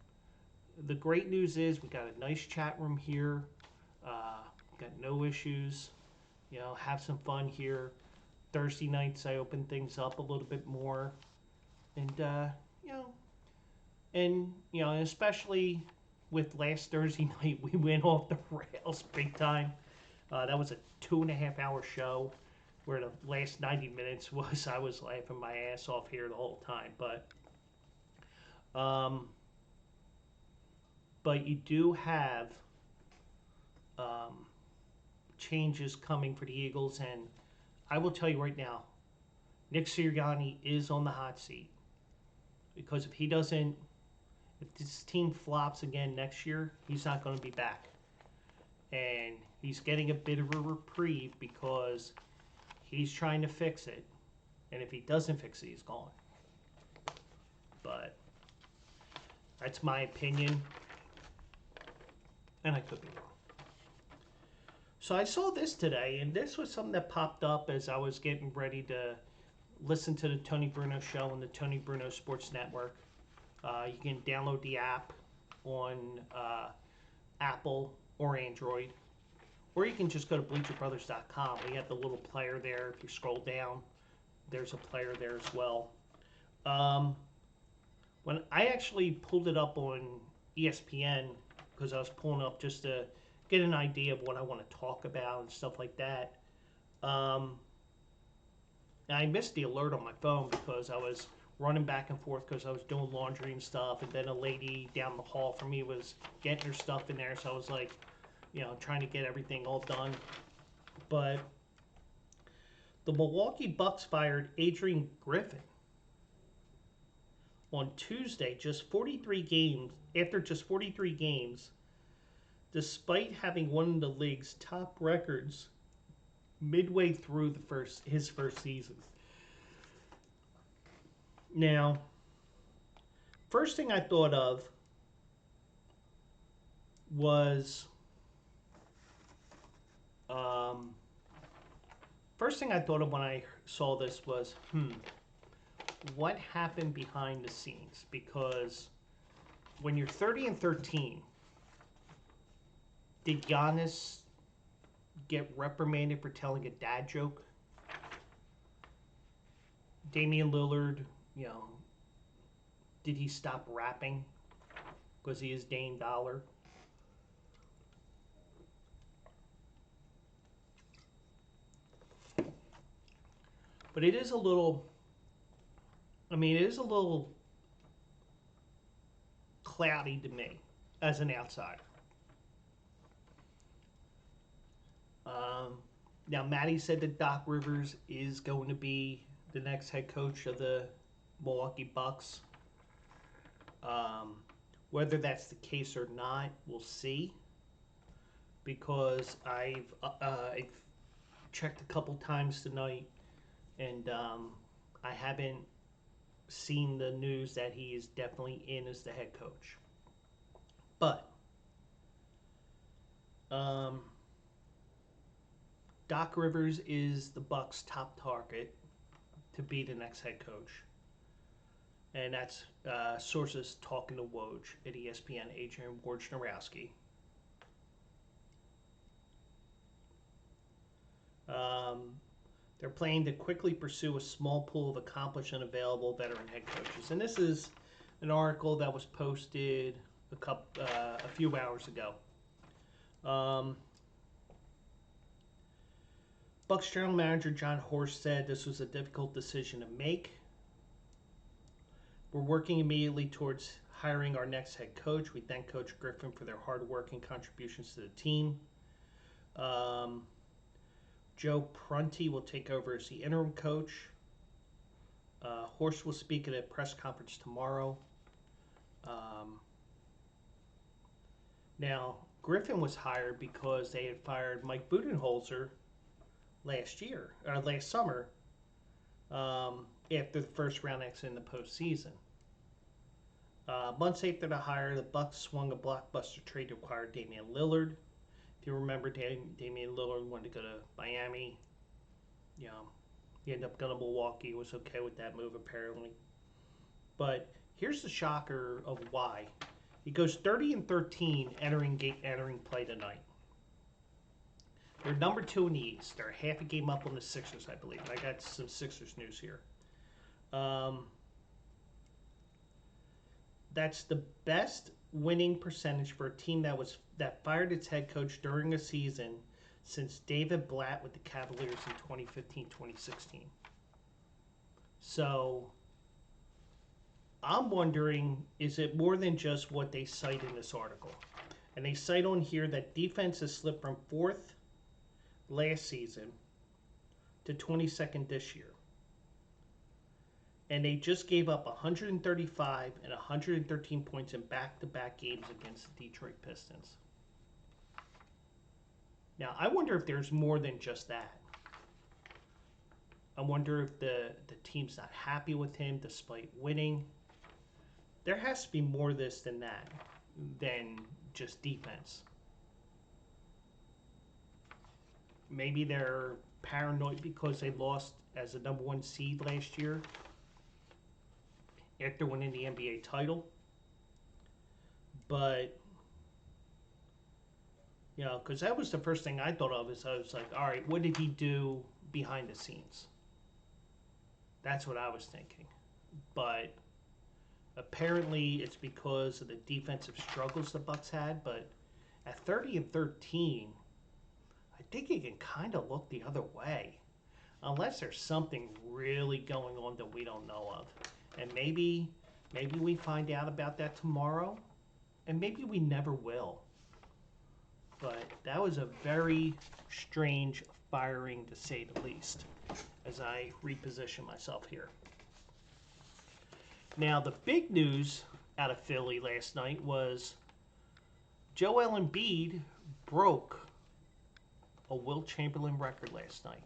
the great news is we got a nice chat room here. Got no issues. Have some fun here. Thursday nights I open things up a little bit more, and especially with last Thursday night, we went off the rails big time. That was a 2.5 hour show, where the last 90 minutes was I was laughing my ass off here the whole time. But you do have changes coming for the Eagles, and I will tell you right now, Nick Sirianni is on the hot seat, because if this team flops again next year, he's not going to be back. And he's getting a bit of a reprieve because he's trying to fix it. And if he doesn't fix it, he's gone. But that's my opinion. And I could be wrong. So I saw this today, and this was something that popped up as I was getting ready to listen to the Tony Bruno show on the Tony Bruno Sports Network. You can download the app on Apple or Android, or you can just go to bleacherbrothers.com. We have the little player there. If you scroll down, there's a player there as well. When I actually pulled it up on ESPN, because I was pulling up just to get an idea of what I want to talk about and stuff like that. And I missed the alert on my phone because I was running back and forth because I was doing laundry and stuff, and then a lady down the hall from me was getting her stuff in there, so I was like, trying to get everything all done. But the Milwaukee Bucks fired Adrian Griffin on Tuesday, after just 43 games, despite having one of the league's top records midway through his first season. Now, first thing I thought of was when I saw this was, what happened behind the scenes? Because when you're 30-13, did Giannis get reprimanded for telling a dad joke? Damian Lillard, did he stop rapping because he is Dame Dollar? But it is a little cloudy to me as an outsider. Now, Maddie said that Doc Rivers is going to be the next head coach of the Milwaukee Bucks. Whether that's the case or not, we'll see. Because I've checked a couple times tonight, and I haven't seen the news that he is definitely in as the head coach. But Doc Rivers is the Bucks' top target to be the next head coach. And that's sources talking to Woj at ESPN, Adrian Wojnarowski. They're planning to quickly pursue a small pool of accomplished and available veteran head coaches. And this is an article that was posted a few hours ago. Bucks general manager John Horst said this was a difficult decision to make. We're working immediately towards hiring our next head coach. We thank Coach Griffin for their hard work and contributions to the team. Joe Prunty will take over as the interim coach. Horst will speak at a press conference tomorrow. Now, Griffin was hired because they had fired Mike Budenholzer last summer, after the first round exit in the postseason. Months after the hire, the Bucks swung a blockbuster trade to acquire Damian Lillard. If you remember, Damian Lillard wanted to go to Miami. He ended up going to Milwaukee. He was okay with that move, apparently. But here's the shocker of why. He goes 30-13 entering play tonight. They're number 2 in the East. They're half a game up on the Sixers, I believe. I got some Sixers news here. That's the best winning percentage for a team that fired its head coach during a season since David Blatt with the Cavaliers in 2015-2016. So I'm wondering, is it more than just what they cite in this article? And they cite on here that defense has slipped from 4th last season to 22nd this year. And they just gave up 135 and 113 points in back-to-back games against the Detroit Pistons. Now, I wonder if there's more than just that. I wonder if the team's not happy with him despite winning. There has to be more to this than that, than just defense. Maybe they're paranoid because they lost as a number 1 seed last year after winning the NBA title. But, because that was the first thing I thought of, is I was like, all right, what did he do behind the scenes? That's what I was thinking. But apparently it's because of the defensive struggles the Bucks had. But at 30-13, I think it can kind of look the other way, unless there's something really going on that we don't know of. And maybe we find out about that tomorrow, and maybe we never will. But that was a very strange firing, to say the least, as I reposition myself here. Now, the big news out of Philly last night was Joel Embiid broke a Wilt Chamberlain record last night.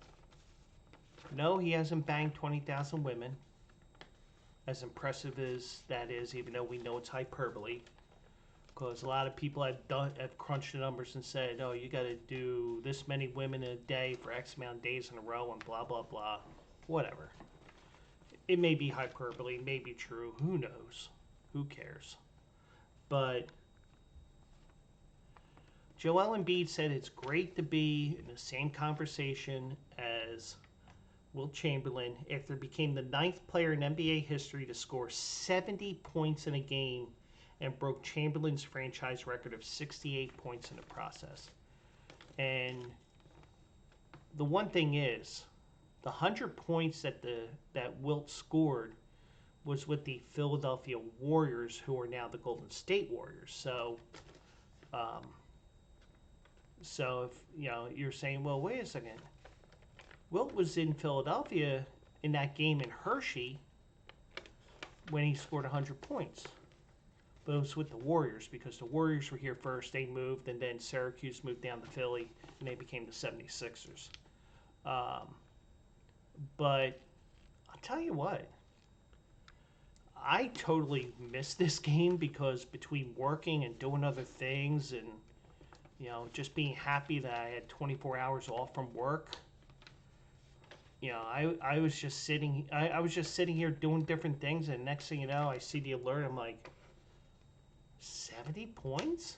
No, he hasn't banged 20,000 women, as impressive as that is, even though we know it's hyperbole. Because a lot of people have crunched the numbers and said, oh, you got to do this many women in a day for X amount of days in a row and blah, blah, blah. Whatever. It may be hyperbole, it may be true. Who knows? Who cares? But Joel Embiid said it's great to be in the same conversation as Wilt Chamberlain after he became the 9th player in NBA history to score 70 points in a game and broke Chamberlain's franchise record of 68 points in the process. And the one thing is, the 100 points that Wilt scored was with the Philadelphia Warriors, who are now the Golden State Warriors. So if you're saying, well, wait a second, Wilt was in Philadelphia in that game in Hershey when he scored 100 points. But it was with the Warriors because the Warriors were here first. They moved, and then Syracuse moved down to Philly, and they became the 76ers. But I'll tell you what, I totally missed this game because between working and doing other things and just being happy that I had 24 hours off from work. I was just sitting. I was just sitting here doing different things, and next thing you know, I see the alert. I'm like, 70 points,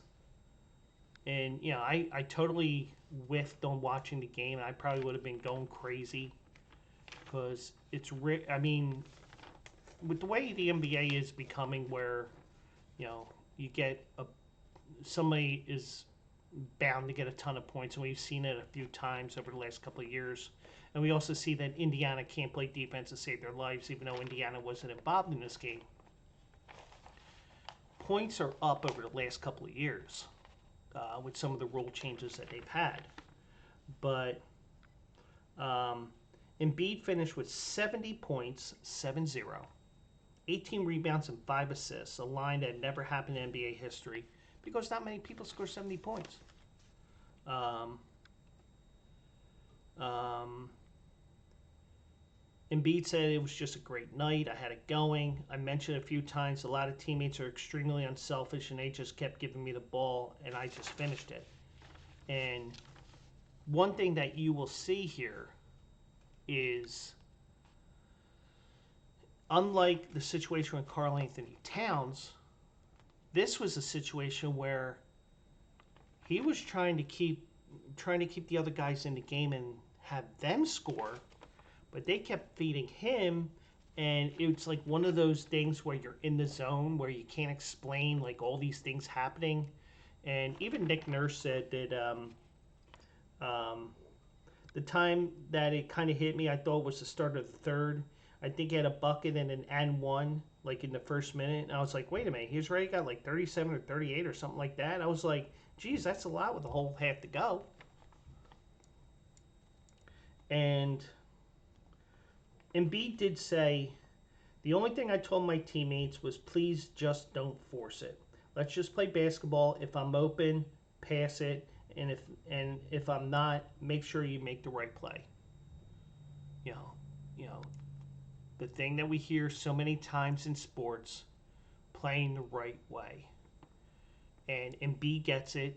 and I totally whiffed on watching the game. I probably would have been going crazy because I mean, with the way the NBA is becoming, where you get somebody is bound to get a ton of points, and we've seen it a few times over the last couple of years. And we also see that Indiana can't play defense to save their lives, even though Indiana wasn't involved in this game. Points are up over the last couple of years with some of the rule changes that they've had. But Embiid finished with 70 points, 7-0, 18 rebounds and 5 assists, a line that never happened in NBA history because not many people score 70 points. Embiid said it was just a great night. I had it going. I mentioned a few times a lot of teammates are extremely unselfish and they just kept giving me the ball and I just finished it. And one thing that you will see here is, unlike the situation with Karl-Anthony Towns, this was a situation where he was trying to keep the other guys in the game and have them score, but they kept feeding him, and it's like one of those things where you're in the zone where you can't explain like all these things happening. And even Nick Nurse said that the time that it kind of hit me, I thought was the start of the third. I think he had a bucket and an and one like in the first minute, and I was like, wait a minute, he's already got like 37 or 38 or something like that. I was like, geez, that's a lot with the whole half to go. And Embiid did say, the only thing I told my teammates was, please just don't force it. Let's just play basketball. If I'm open, pass it, and if I'm not, make sure you make the right play. You know, the thing that we hear so many times in sports, playing the right way. And Embiid gets it.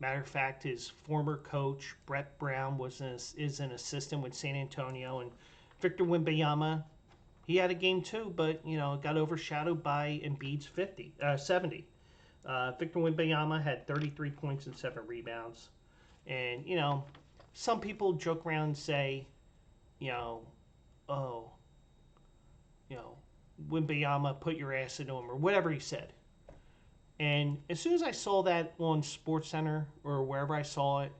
Matter of fact, his former coach, Brett Brown, is an assistant with San Antonio, and Victor Wembanyama, he had a game too, but got overshadowed by Embiid's 70. Victor Wembanyama had 33 points and 7 rebounds. And some people joke around and say, Wembanyama, put your ass into him, or whatever he said. And as soon as I saw that on SportsCenter or wherever I saw it,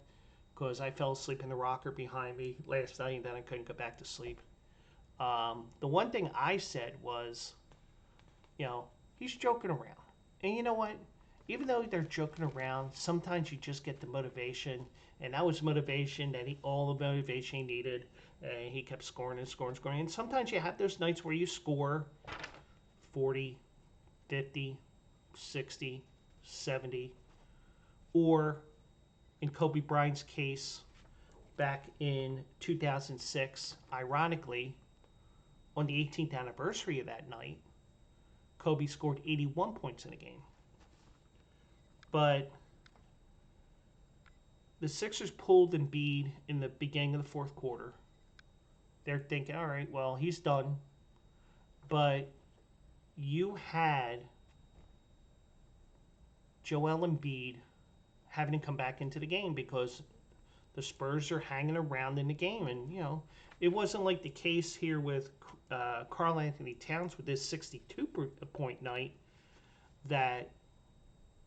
because I fell asleep in the rocker behind me last night and then I couldn't go back to sleep, the one thing I said was, he's joking around. And you know what? Even though they're joking around, sometimes you just get the motivation. And that was motivation all the motivation he needed. And he kept scoring and scoring and scoring. And sometimes you have those nights where you score 40, 50, 60, 70. Or in Kobe Bryant's case, back in 2006, ironically, on the 18th anniversary of that night, Kobe scored 81 points in a game. But the Sixers pulled Embiid in the beginning of the fourth quarter. They're thinking, all right, well, he's done. But you had Joel Embiid having to come back into the game because the Spurs are hanging around in the game. And, it wasn't like the case here with Karl-Anthony Towns with his 62-point night that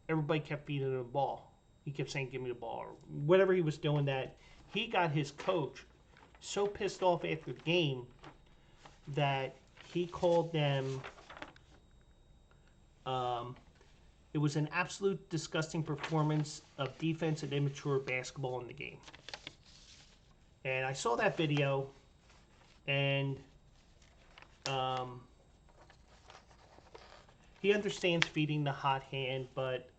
everybody kept feeding him the ball. He kept saying, give me the ball, or whatever he was doing, that he got his coach so pissed off after the game that he called them, it was an absolute disgusting performance of defense and immature basketball in the game. And I saw that video, and he understands feeding the hot hand, but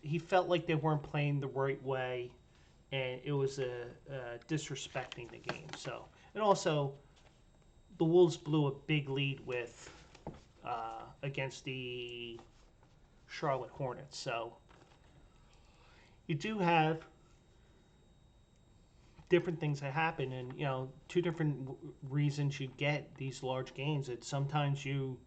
he felt like they weren't playing the right way, and it was disrespecting the game. So, and also, the Wolves blew a big lead against the Charlotte Hornets. So, you do have different things that happen, and two different reasons you get these large gains. It's sometimes you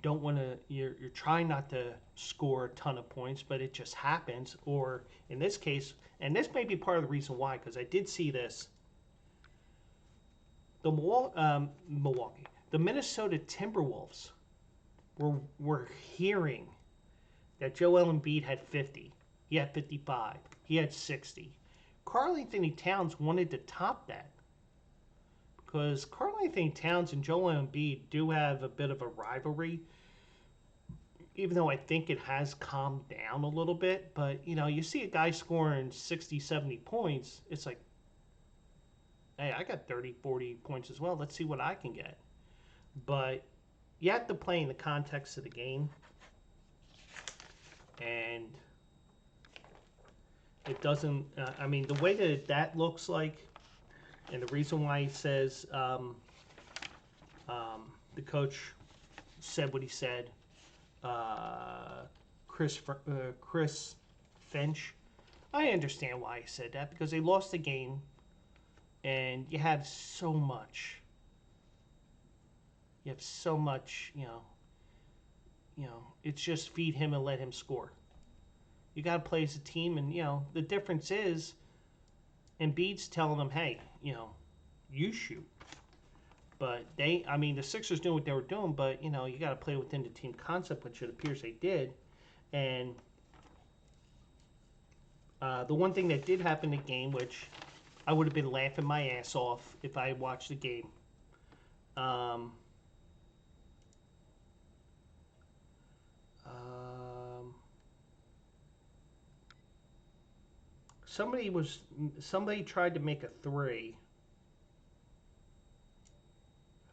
don't want to, you're trying not to score a ton of points, but it just happens. Or in this case, and this may be part of the reason why, because I did see this, the Milwaukee, the Minnesota Timberwolves were hearing that Joel Embiid had 50, he had 55, he had 60. Karl-Anthony Towns wanted to top that, because Karl-Anthony Towns and Joel Embiid do have a bit of a rivalry, even though I think it has calmed down a little bit. But, you see a guy scoring 60, 70 points, it's like, hey, I got 30, 40 points as well. Let's see what I can get. But you have to play in the context of the game. And it doesn't, the way that looks like, and the reason why he says the coach said what he said, Chris Finch, I understand why he said that, because they lost the game, and you have so much. It's just feed him and let him score. You got to play as a team, and the difference is Embiid's telling them, hey, you shoot. But the Sixers knew what they were doing, but you got to play within the team concept, which it appears they did. And the one thing that did happen in the game, which I would have been laughing my ass off if I had watched the game. Somebody tried to make a three.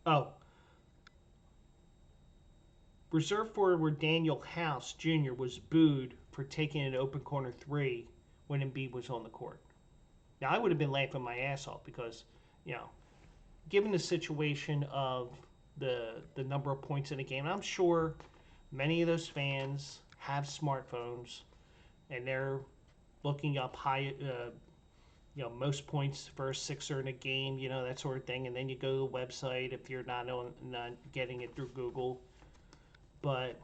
Oh. Reserve forward Daniel House Jr. was booed for taking an open corner three when Embiid was on the court. Now, I would have been laughing my ass off because, given the situation of the number of points in the game, I'm sure many of those fans have smartphones and they're looking up most points for a Sixer in a game, that sort of thing. And then you go to the website if you're not getting it through Google. But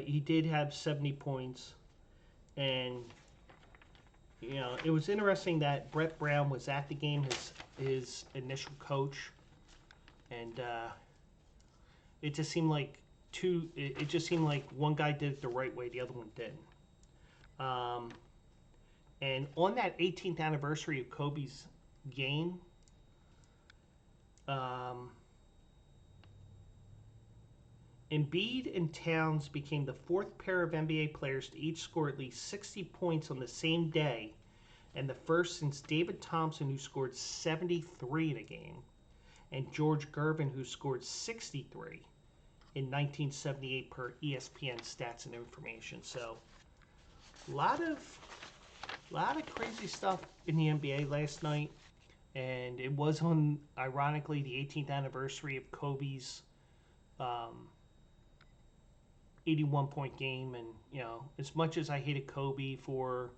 he did have 70 points, and it was interesting that Brett Brown was at the game, his initial coach, and it just seemed like one guy did it the right way, the other one didn't. And on that 18th anniversary of Kobe's game, Embiid and Towns became the fourth pair of NBA players to each score at least 60 points on the same day, and the first since David Thompson, who scored 73 in a game, and George Gervin, who scored 63 in 1978 per ESPN Stats and Information. So, a lot of crazy stuff in the NBA last night, and it was on, ironically, the 18th anniversary of Kobe's 81-point game. And as much as I hated Kobe for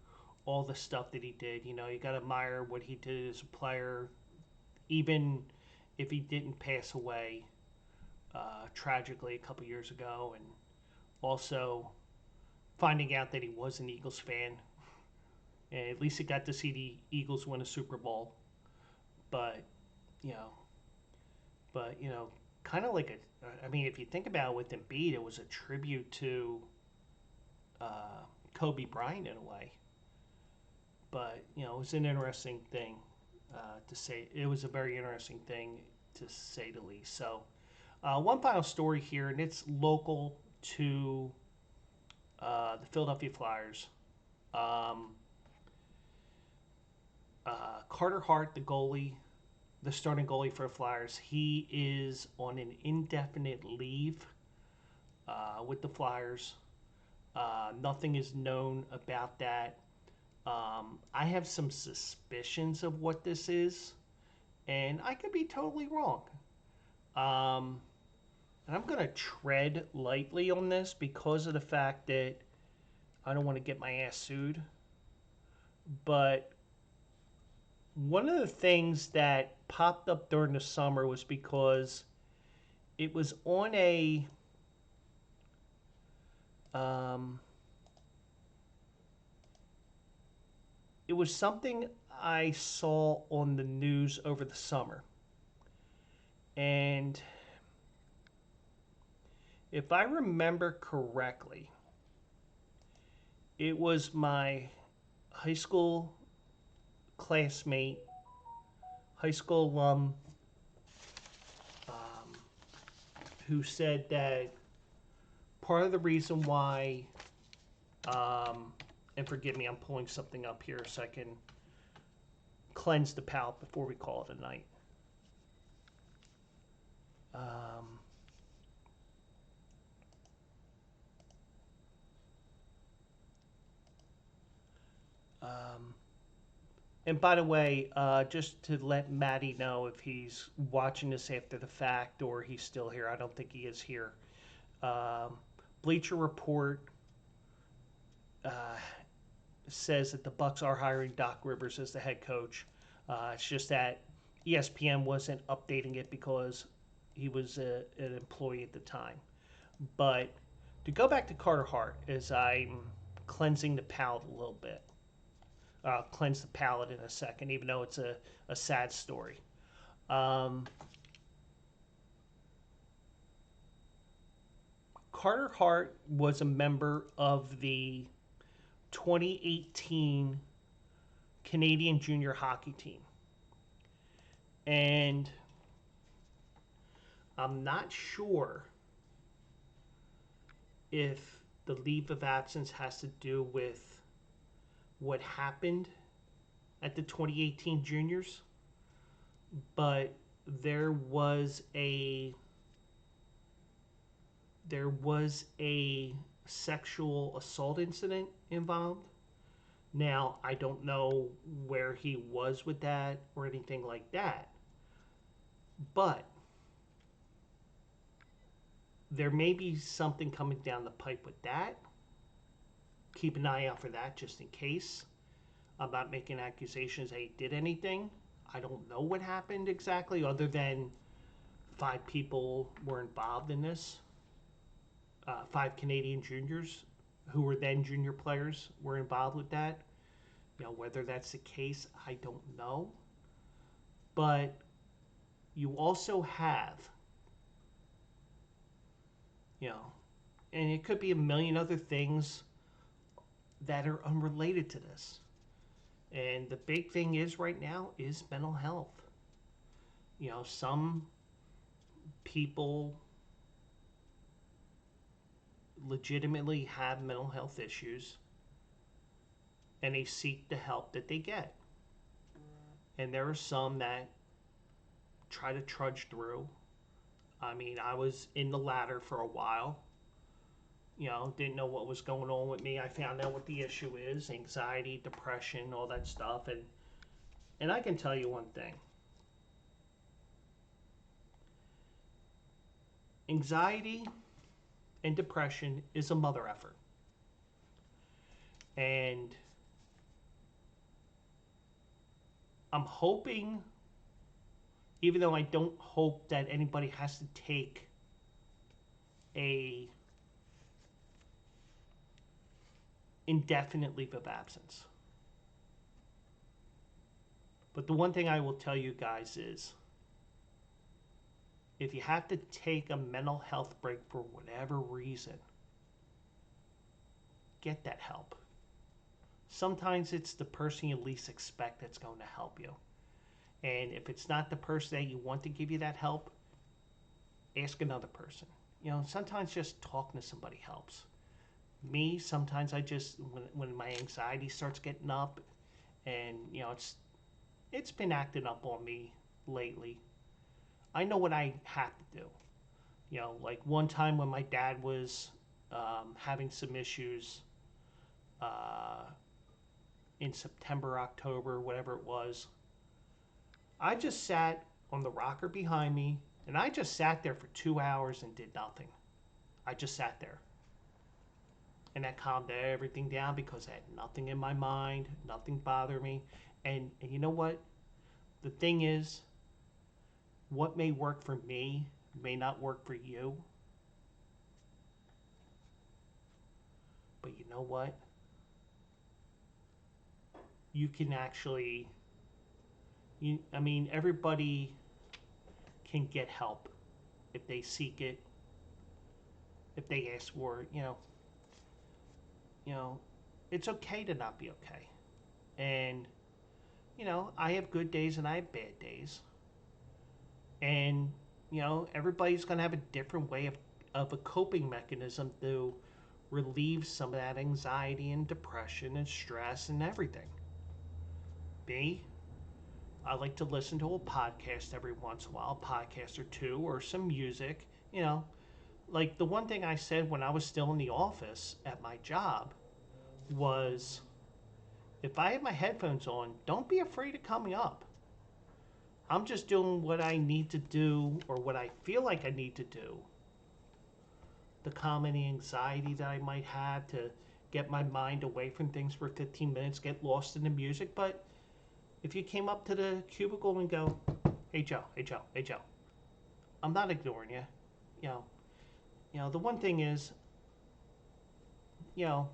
all the stuff that he did, you got to admire what he did as a player, even if he didn't pass away tragically a couple years ago, and also finding out that he was an Eagles fan. And at least he got to see the Eagles win a Super Bowl. But kind of like if you think about it with Embiid, it was a tribute to Kobe Bryant in a way. But, it was an interesting thing to say. It was a very interesting thing to say the least. So, one final story here, and it's local to the Philadelphia Flyers. Carter Hart, the starting goalie for the Flyers, he is on an indefinite leave with the Flyers. Nothing is known about that. I have some suspicions of what this is, and I could be totally wrong. And I'm going to tread lightly on this because of the fact that I don't want to get my ass sued. But one of the things that popped up during the summer was because it was on a um, it was something I saw on the news over the summer. And if I remember correctly, it was my high school classmate, high school alum, um, who said that part of the reason why, and forgive me, I'm pulling something up here so I can cleanse the palate before we call it a night. Um, um, and by the way, just to let Maddie know if he's watching this after the fact or he's still here, I don't think he is here. Um, Bleacher Report uh, says that the Bucks are hiring Doc Rivers as the head coach. It's just that ESPN wasn't updating it because he was an employee at the time. But to go back to Carter Hart, as I'm cleansing the palate a little bit, cleanse the palate in a second, even though it's a sad story. Um, Carter Hart was a member of the 2018 Canadian junior hockey team. And I'm not sure if the leave of absence has to do with what happened at the 2018 juniors, but there was a sexual assault incident involved. Now, I don't know where he was with that or anything like that, but there may be something coming down the pipe with that. Keep an eye out for that just in case. I'm not making accusations that he did anything. I don't know what happened exactly, other than 5 people were involved in this. 5 Canadian juniors who were then junior players were involved with that. Whether that's the case, I don't know. But you also have, and it could be a million other things that are unrelated to this. And the big thing is right now is mental health. Some people legitimately have mental health issues and they seek the help that they get. And there are some that try to trudge through. I mean, I was in the latter for a while. Didn't know what was going on with me. I found out what the issue is: anxiety, depression, all that stuff. And I can tell you one thing: anxiety and depression is a mother effort. And I'm hoping, even though I don't hope that anybody has to take a indefinite leave of absence. But the one thing I will tell you guys is, if you have to take a mental health break for whatever reason, get that help. Sometimes it's the person you least expect that's going to help you. And if it's not the person that you want to give you that help, ask another person. Sometimes just talking to somebody helps. Me, sometimes I just, when my anxiety starts getting up, and it's been acting up on me lately, I know what I have to do. Like one time when my dad was having some issues in September, October, whatever it was, I just sat on the rocker behind me And I just sat there for 2 hours and did nothing. I just sat there. And that calmed everything down because I had nothing in my mind, nothing bothered me. And you know what? The thing is, what may work for me may not work for you. But you know what? You can actually, I mean, everybody can get help if they seek it, if they ask for it. You know, it's okay to not be okay. And I have good days and I have bad days. And everybody's going to have a different way of a coping mechanism to relieve some of that anxiety and depression and stress and everything. Me, I like to listen to a podcast every once in a while, a podcast or two, or some music. Like the one thing I said when I was still in the office at my job was, if I have my headphones on, don't be afraid of coming up. I'm just doing what I need to do or what I feel like I need to do to calm any anxiety that I might have, to get my mind away from things for 15 minutes, get lost in the music. But if you came up to the cubicle and go, hey Joe, hey Joe, hey Joe, I'm not ignoring you. The one thing is, and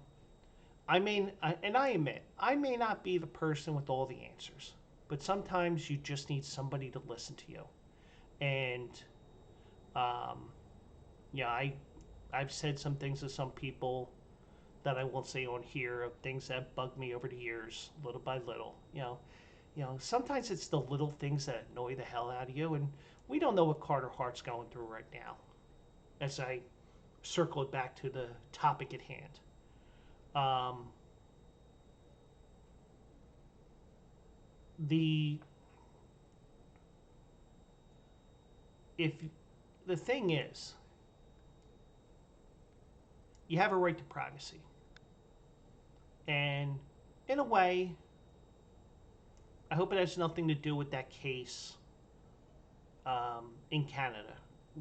I admit, I may not be the person with all the answers, but sometimes you just need somebody to listen to you. And, I've said some things to some people that I won't say on here, of things that bugged me over the years, little by little. Sometimes it's the little things that annoy the hell out of you, and we don't know what Carter Hart's going through right now. As I circle it back to the topic at hand, the if the thing is, you have a right to privacy, and in a way, I hope it has nothing to do with that case in Canada,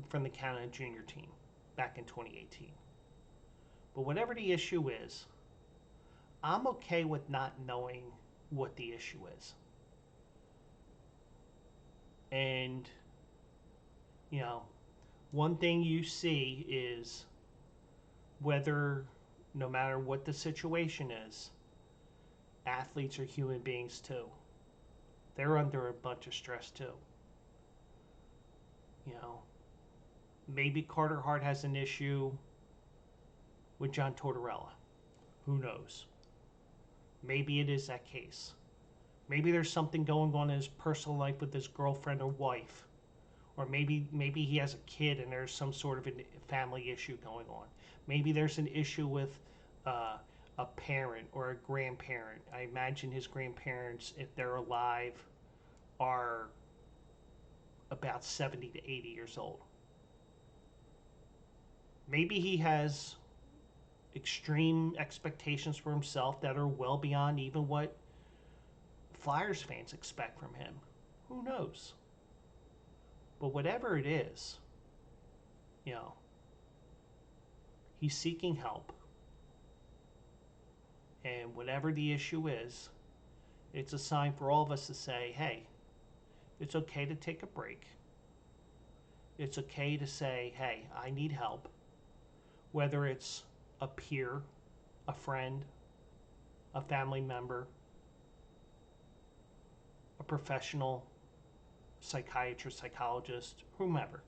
from the Canada junior team back in 2018. But whatever the issue is, I'm okay with not knowing what the issue is. And, one thing you see is whether, no matter what the situation is, athletes are human beings too. They're under a bunch of stress too. Maybe Carter Hart has an issue with John Tortorella. Who knows? Maybe it is that case. Maybe there's something going on in his personal life with his girlfriend or wife. Or maybe he has a kid and there's some sort of a family issue going on. Maybe there's an issue with a parent or a grandparent. I imagine his grandparents, if they're alive, are about 70 to 80 years old. Maybe he has extreme expectations for himself that are well beyond even what Flyers fans expect from him. Who knows? But whatever it is, he's seeking help. And whatever the issue is, it's a sign for all of us to say, hey, it's okay to take a break. It's okay to say, hey, I need help. Whether it's a peer, a friend, a family member, a professional, psychiatrist, psychologist, whomever.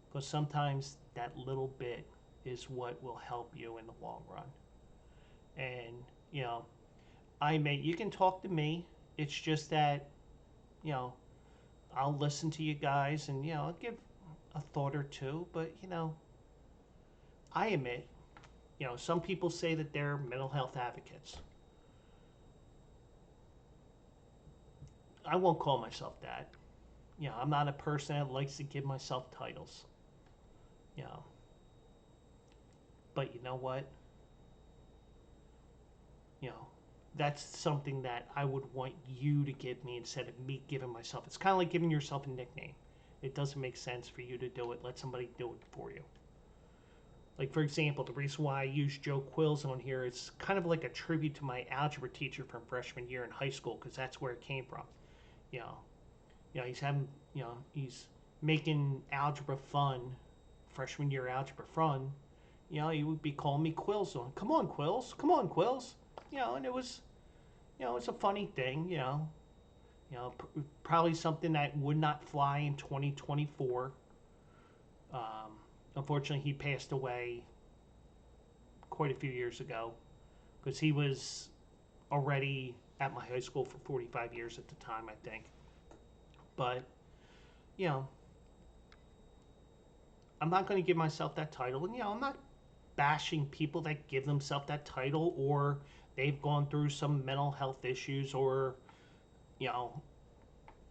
Because sometimes that little bit is what will help you in the long run. And, you can talk to me. It's just that, I'll listen to you guys and, I'll give a thought or two. But, I admit, some people say that they're mental health advocates. I won't call myself that. I'm not a person that likes to give myself titles. But you know what? That's something that I would want you to give me instead of me giving myself. It's kind of like giving yourself a nickname. it doesn't make sense for you to do it. Let somebody do it for you. Like, for example, the reason why I use Joe Quills on here is kind of like a tribute to my algebra teacher from freshman year in high school, because that's where it came from. You know, he's having, he's making algebra fun, freshman year algebra fun. He would be calling me Quills on. Come on, Quills. Come on, Quills. And it was, it's a funny thing. Probably something that would not fly in 2024. Unfortunately, he passed away quite a few years ago, because he was already at my high school for 45 years at the time, I think. But, I'm not going to give myself that title. And, I'm not bashing people that give themselves that title, or they've gone through some mental health issues, or,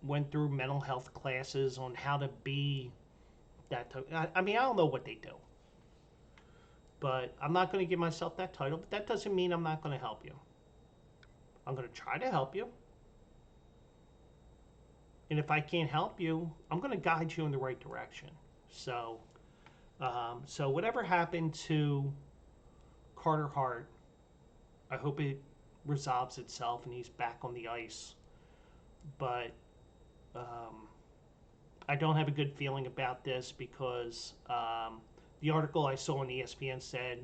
went through mental health classes on how to be that. I mean, I don't know what they do. But I'm not going to give myself that title. But that doesn't mean I'm not going to help you. I'm going to try to help you. And if I can't help you, I'm going to guide you in the right direction. So whatever happened to Carter Hart, I hope it resolves itself and he's back on the ice. But I don't have a good feeling about this, because the article I saw on ESPN said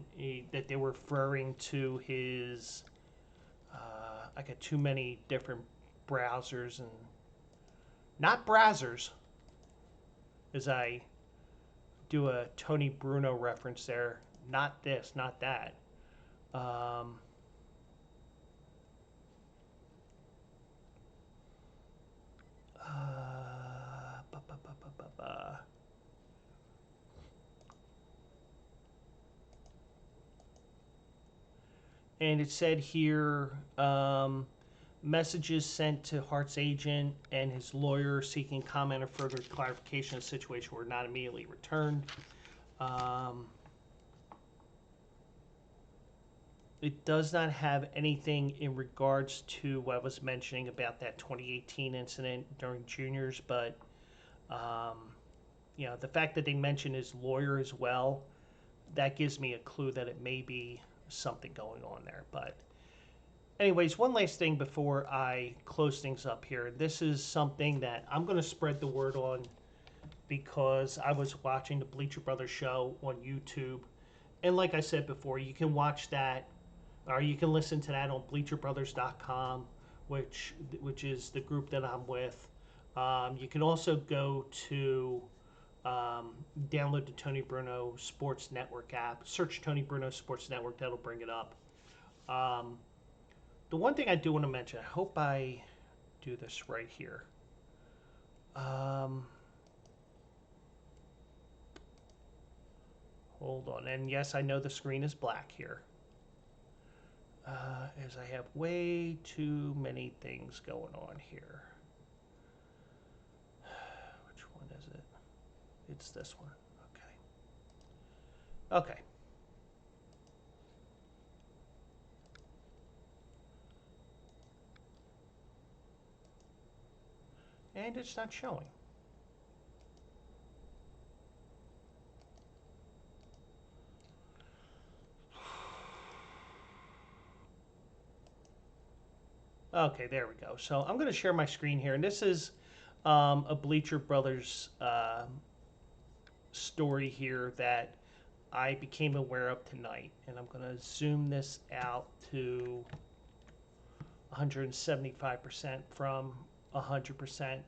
that they were referring to his, I got too many different browsers, and not browsers, as I do a Tony Bruno reference there. Not this, not that. And it said here, messages sent to Hart's agent and his lawyer seeking comment or further clarification of the situation were not immediately returned. It does not have anything in regards to what I was mentioning about that 2018 incident during juniors, but the fact that they mentioned his lawyer as well, that gives me a clue that it may be something going on there. But anyways, one last thing before I close things up here. This is something that I'm going to spread the word on, because I was watching the Bleacher Brothers show on YouTube. And like I said before, you can watch that, or you can listen to that on bleacherbrothers.com, which is the group that I'm with. You can also go to download the Tony Bruno Sports Network app. Search Tony Bruno Sports Network. That'll bring it up. The one thing I do want to mention, I hope I do this right here. Hold on. And yes, I know the screen is black here, as I have way too many things going on here. Which one is it? It's this one. Okay. And it's not showing. Okay, there we go. So I'm going to share my screen here, and this is a Bleacher Brothers story here that I became aware of tonight, and I'm going to zoom this out to 175% from 100%.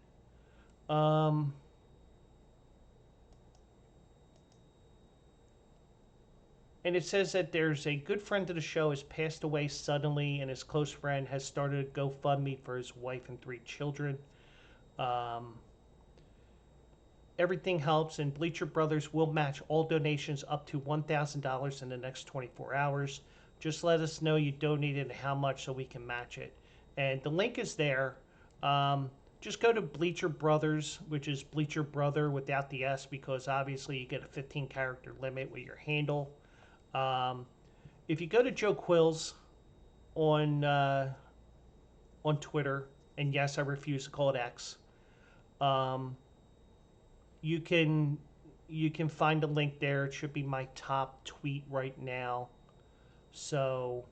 And it says that there's a good friend of the show has passed away suddenly, and his close friend has started a GoFundMe for his wife and 3 children. Everything helps, and Bleacher Brothers will match all donations up to $1,000 in the next 24 hours. Just let us know you donated and how much so we can match it. And the link is there. Just go to Bleacher Brothers, which is Bleacher Brother without the S, because obviously you get a 15-character limit with your handle. If you go to Joe Quills on Twitter, and yes, I refuse to call it X, you can find a link there. It should be my top tweet right now. So,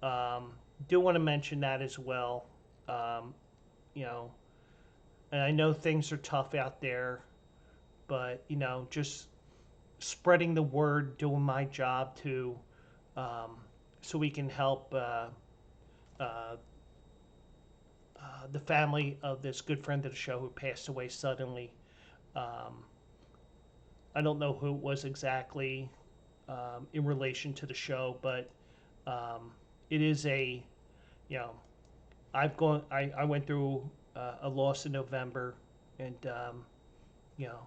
do want to mention that as well. Um, you know, and I know things are tough out there, but just spreading the word, doing my job to, so we can help uh, the family of this good friend of the show who passed away suddenly. Um, I don't know who it was exactly in relation to the show, but it is a, you know, I went through a loss in November, and you know,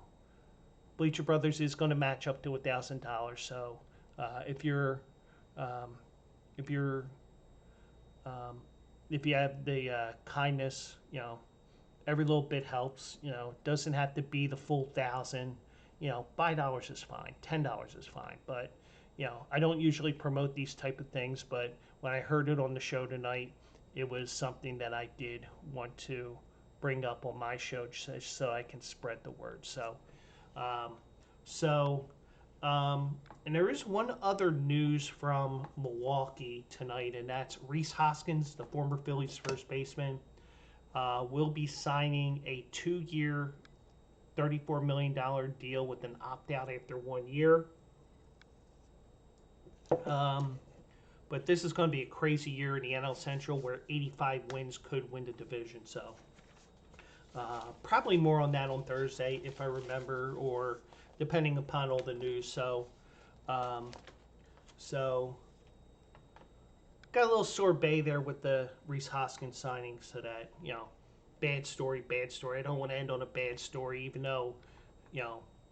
Bleacher Brothers is going to match up to $1,000. So if you're um, if you're um, if you have the kindness, every little bit helps. It doesn't have to be the full 1,000. $5 is fine, $10 is fine. But I don't usually promote these type of things. But when I heard it on the show tonight, it was something that I did want to bring up on my show so I can spread the word. Um, so, and there is one other news from Milwaukee tonight, and that's Rhys Hoskins, the former Phillies first baseman, will be signing a 2-year, $34 million deal with an opt-out after 1 year. But this is going to be a crazy year in the NL Central where 85 wins could win the division. So probably more on that on Thursday if I remember, or depending upon all the news. So got a little sorbet there with the Rhys Hoskins signing, so that bad story. I don't want to end on a bad story, even though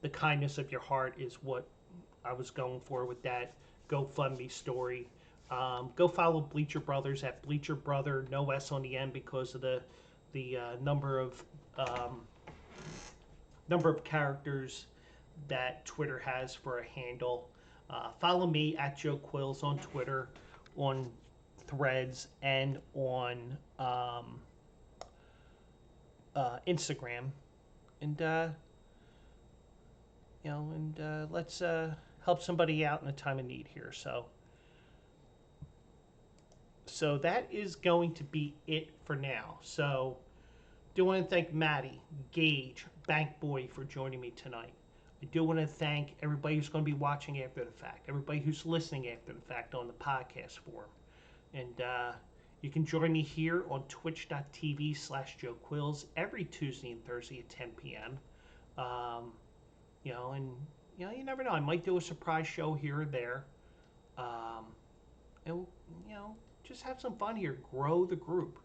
the kindness of your heart is what I was going for with that GoFundMe story. Go follow Bleacher Brothers at Bleacher Brother, no S on the end because of the number of characters that Twitter has for a handle. Follow me at Joe Quills on Twitter, on Threads, and on Instagram, and let's help somebody out in a time of need here. So that is going to be it for now. So do want to thank Maddie, Gage, Bank Boy for joining me tonight. I do want to thank everybody who's going to be watching after the fact, everybody who's listening after the fact on the podcast form. And you can join me here on twitch.tv/Joe Quills every Tuesday and Thursday at 10 p.m. You never know. I might do a surprise show here or there. And just have some fun here, grow the group.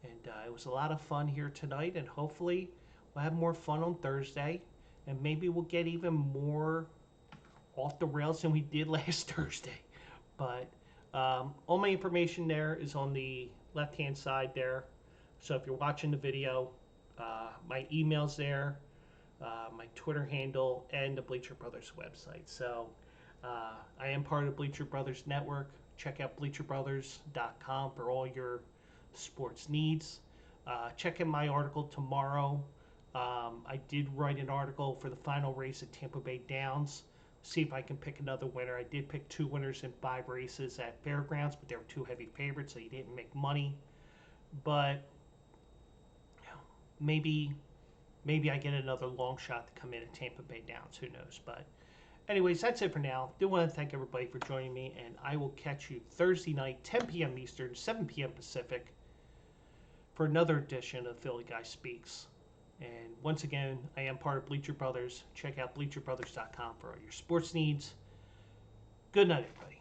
And it was a lot of fun here tonight, and hopefully we'll have more fun on Thursday, and maybe we'll get even more off the rails than we did last Thursday. But all my information there is on the left-hand side there. So if you're watching the video, my email's there, my Twitter handle, and the Bleacher Brothers website. So I am part of the Bleacher Brothers Network. Check out bleacherbrothers.com for all your sports needs. Check in my article tomorrow. I did write an article for the final race at Tampa Bay Downs. See if I can pick another winner. I did pick 2 winners in 5 races at Fairgrounds, but they were 2 heavy favorites, so you didn't make money. But maybe I get another long shot to come in at Tampa Bay Downs. Who knows? But anyways, that's it for now. Do want to thank everybody for joining me, and I will catch you Thursday night, 10 p.m. Eastern, 7 p.m. Pacific, for another edition of Philly Guy Speaks. And once again, I am part of Bleacher Brothers. Check out bleacherbrothers.com for all your sports needs. Good night, everybody.